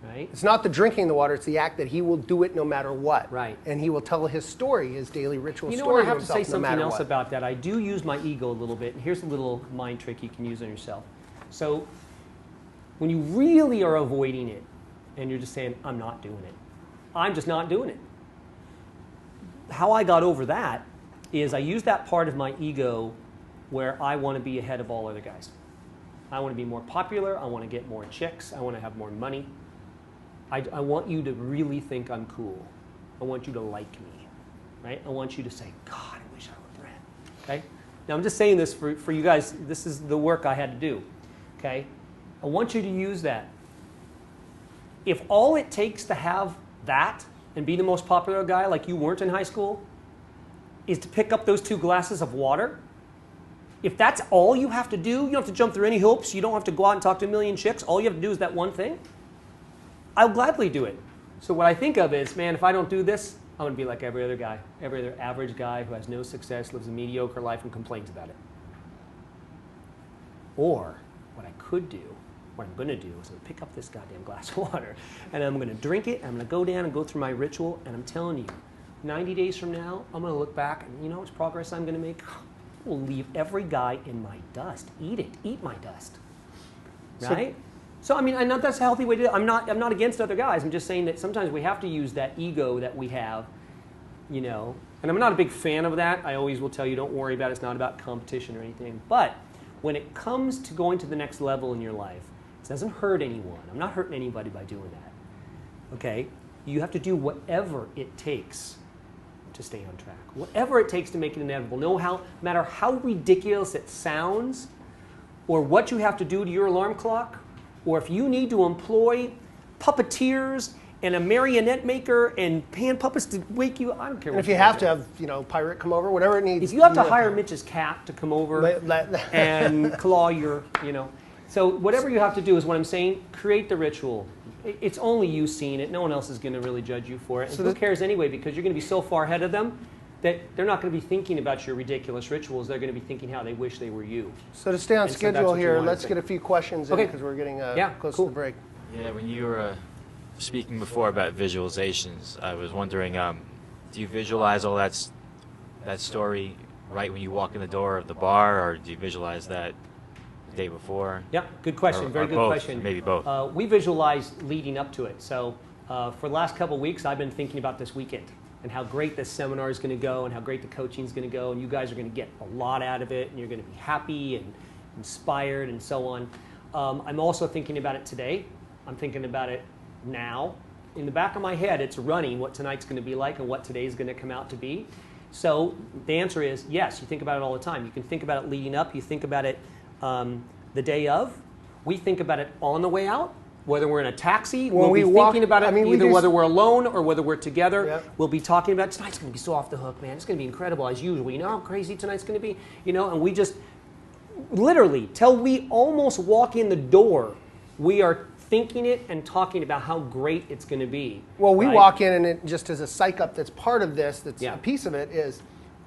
Right? It's not the drinking the water, it's the act that he will do it no matter what. Right. And he will tell his story, his daily ritual story. I have to say no something else what. about that. I do use my ego a little bit. And here's a little mind trick you can use on yourself. So when you really are avoiding it and you're just saying, I'm not doing it. I'm just not doing it. How I got over that is I use that part of my ego where I want to be ahead of all other guys. I want to be more popular. I want to get more chicks. I want to have more money. I want you to really think I'm cool. I want you to like me, right? I want you to say, God, I wish I were Brent, okay? Now, I'm just saying this for you guys. This is the work I had to do, okay? I want you to use that. If all it takes to have that and be the most popular guy like you weren't in high school is to pick up those 2 glasses of water, if that's all you have to do, you don't have to jump through any hoops, you don't have to go out and talk to a million chicks, all you have to do is that one thing, I'll gladly do it. So what I think of is, man, if I don't do this, I'm going to be like every other guy, every other average guy who has no success, lives a mediocre life, and complains about it. Or what I could do, what I'm going to do is I'm going to pick up this goddamn glass of water, and I'm going to drink it, and I'm going to go down and go through my ritual, and I'm telling you, 90 days from now, I'm going to look back, and you know how much progress I'm going to make? I will leave every guy in my dust. Eat it. Eat my dust. Right? So I mean, I know that's a healthy way to do it. I'm not against other guys. I'm just saying that sometimes we have to use that ego that we have, you know. And I'm not a big fan of that. I always will tell you, don't worry about it. It's not about competition or anything. But when it comes to going to the next level in your life, it doesn't hurt anyone. I'm not hurting anybody by doing that. Okay? You have to do whatever it takes to stay on track. Whatever it takes to make it inevitable. No matter how ridiculous it sounds, or what you have to do to your alarm clock, or if you need to employ puppeteers and a marionette maker and hand puppets to wake you, I don't care. And if you have to have, you know, pirate come over, whatever it needs. If you have to hire Mitch's cat to come over and claw your, you know. So whatever you have to do is what I'm saying, create the ritual. It's only you seeing it. No one else is going to really judge you for it. And who cares anyway, because you're going to be so far ahead of them that they're not going to be thinking about your ridiculous rituals. They're going to be thinking how they wish they were you. So to stay on schedule so here, let's get a few questions in Okay. because we're getting close cool. to the break. Yeah, when you were speaking before about visualizations, I was wondering, do you visualize all that story right when you walk in the door of the bar, or do you visualize that the day before? Yeah, good question. Very or good both, question. Maybe both. We visualize leading up to it. So for the last couple of weeks, I've been thinking about this weekend and how great this seminar is going to go and how great the coaching is going to go. And you guys are going to get a lot out of it, and you're going to be happy and inspired and so on. I'm also thinking about it today. I'm thinking about it now. In the back of my head, it's running what tonight's going to be like and what today's going to come out to be. So the answer is yes, you think about it all the time. You can think about it leading up. You think about it the day of. We think about it on the way out. Whether we're in a taxi, we'll be thinking about it either whether we're alone or whether we're together. Yep. We'll be talking about tonight's going to be so off the hook, man. It's going to be incredible as usual. You know how crazy tonight's going to be? You know, and we just literally, till we almost walk in the door, we are thinking it and talking about how great it's going to be. Well, we walk in, and it just as a psych up that's part of this, that's a piece of it, is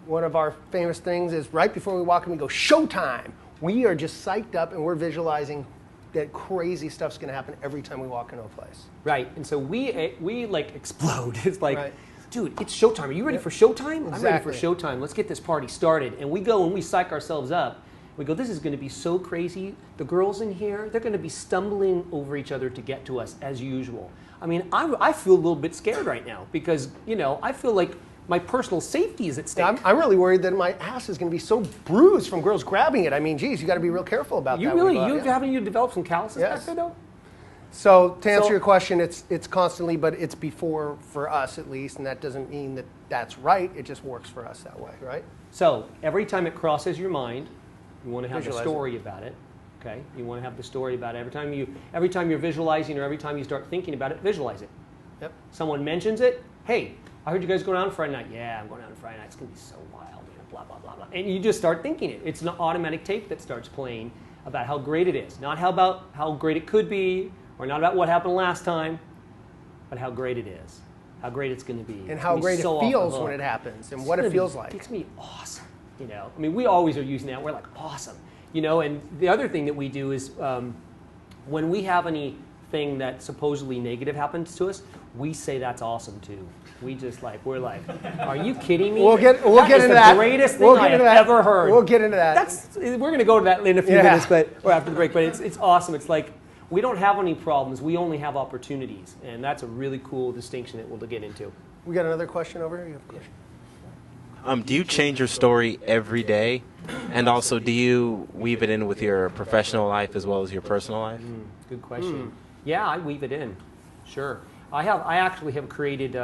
one of our famous things is right before we walk in, we go, showtime. We are just psyched up, and we're visualizing that crazy stuff's going to happen every time we walk into a place. Right, and so we like explode. It's like, dude, it's showtime. Are you ready for showtime? Exactly. I'm ready for showtime. Let's get this party started. And we go and we psych ourselves up. We go, this is going to be so crazy. The girls in here, they're going to be stumbling over each other to get to us as usual. I mean, I feel a little bit scared right now because, you know, I feel like my personal safety is at stake. Yeah, I'm really worried that my ass is going to be so bruised from girls grabbing it. I mean, geez, you got to be real careful about that. Haven't you developed some calluses back there, though? So to answer your question, it's constantly, but it's before for us at least, and that doesn't mean that that's right. It just works for us that way, right? So every time it crosses your mind, you want to have a story about it. Okay, you want to have the story about it. Every time you're visualizing, or every time you start thinking about it, visualize it. Yep. Someone mentions it. Hey, I heard you guys going out on Friday night. Yeah, I'm going out on Friday night. It's going to be so wild. You know, blah, blah, blah, blah. And you just start thinking it. It's an automatic tape that starts playing about how great it is. Not about how great it could be, or not about what happened last time, but how great it is. How great it's going to be. And how great it feels when it happens, and what it feels like. It's going to be awesome. You know, I mean, we always are using that. We're like, awesome. You know, and the other thing that we do is when we have anything that supposedly negative happens to us, we say that's awesome too. We're like, are you kidding me? We'll get into that. The greatest thing I have ever heard. We'll get into that. We're going to go to that in a few minutes, or after the break. But it's awesome. It's like we don't have any problems. We only have opportunities, and that's a really cool distinction that we'll get into. We got another question over here. You have a question? Do you change your story every day? And also, do you weave it in with your professional life as well as your personal life? Good question. Yeah, I weave it in. Sure. I actually have created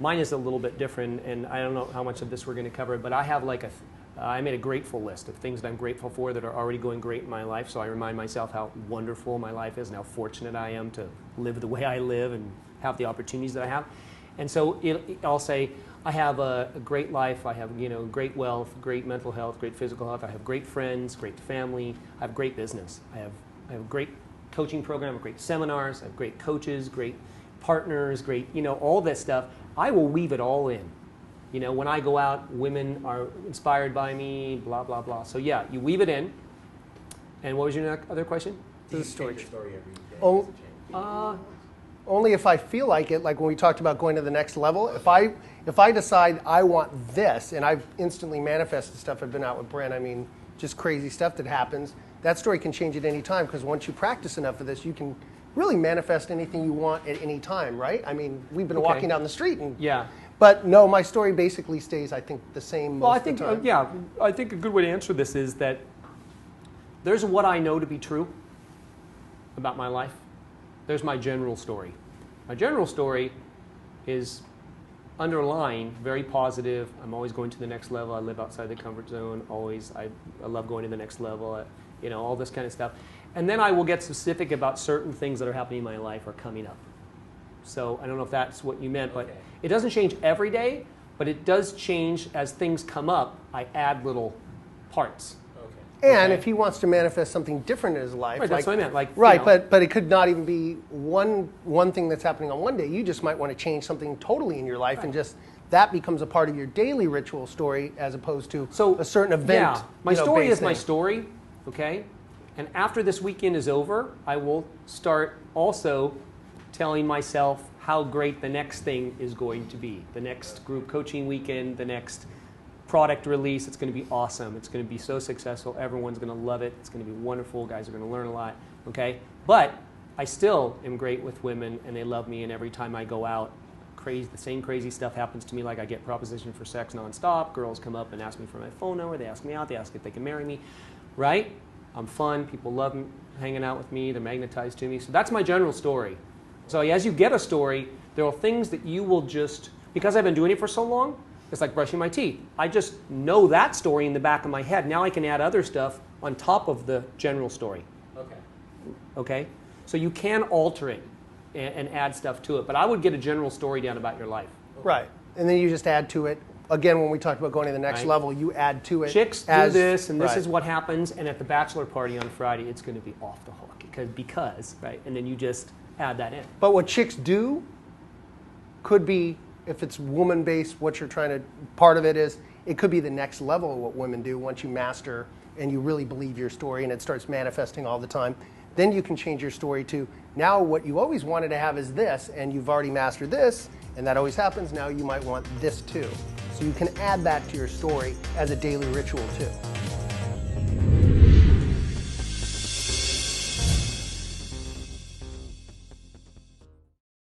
Mine is a little bit different, and I don't know how much of this we're going to cover, but I have like I made a grateful list of things that I'm grateful for that are already going great in my life. So I remind myself how wonderful my life is and how fortunate I am to live the way I live and have the opportunities that I have. And so I'll say, I have a great life. I have great wealth, great mental health, great physical health. I have great friends, great family. I have great business. I have a great coaching program, I have great seminars, I have great coaches, great partners, great all this stuff. I will weave it all in. When I go out, women are inspired by me, blah, blah, blah. So yeah, you weave it in. And what was your other question? Do you change your story every day? Oh, only if I feel like it, like when we talked about going to the next level. If I decide I want this, and I've instantly manifested stuff, I've been out with Brent, I mean, just crazy stuff that happens, that story can change at any time, because once you practice enough of this, you can really manifest anything you want at any time, right? I mean, we've been walking down the street and yeah. But no, my story basically stays, I think, the same most of the time. Yeah, I think a good way to answer this is that there's what I know to be true about my life. There's my general story. My general story is underlying, very positive. I'm always going to the next level. I live outside the comfort zone. Always, I love going to the next level. All this kind of stuff. And then I will get specific about certain things that are happening in my life or coming up. So I don't know if that's what you meant, but it doesn't change every day, but it does change as things come up. I add little parts. And if he wants to manifest something different in his life, right, that's what I meant. But it could not even be one thing that's happening on one day. You just might want to change something totally in your life, and just that becomes a part of your daily ritual story as opposed to a certain event. Yeah, my story is my thing. story, okay? And after this weekend is over, I will start also telling myself how great the next thing is going to be. The next group coaching weekend, the next product release, it's going to be awesome. It's going to be so successful. Everyone's going to love it. It's going to be wonderful. Guys are going to learn a lot, okay? But I still am great with women, and they love me, and every time I go out, the same crazy stuff happens to me, like I get propositioned for sex nonstop. Girls come up and ask me for my phone number. They ask me out. They ask if they can marry me, right? I'm fun. People love hanging out with me. They're magnetized to me. So that's my general story. So as you get a story, there are things that you will just, because I've been doing it for so long, it's like brushing my teeth. I just know that story in the back of my head. Now I can add other stuff on top of the general story. Okay? So you can alter it and add stuff to it. But I would get a general story down about your life. Right. And then you just add to it. Again, when we talked about going to the next level, you add to it. Chicks do this, and this is what happens. And at the bachelor party on Friday, it's going to be off the hook. Because, right? And then you just add that in. But what chicks do could be, if it's woman-based, what you're trying to, part of it is, it could be the next level of what women do once you master and you really believe your story and it starts manifesting all the time. Then you can change your story to, now what you always wanted to have is this, and you've already mastered this, and that always happens. Now you might want this too. So you can add that to your story as a daily ritual too.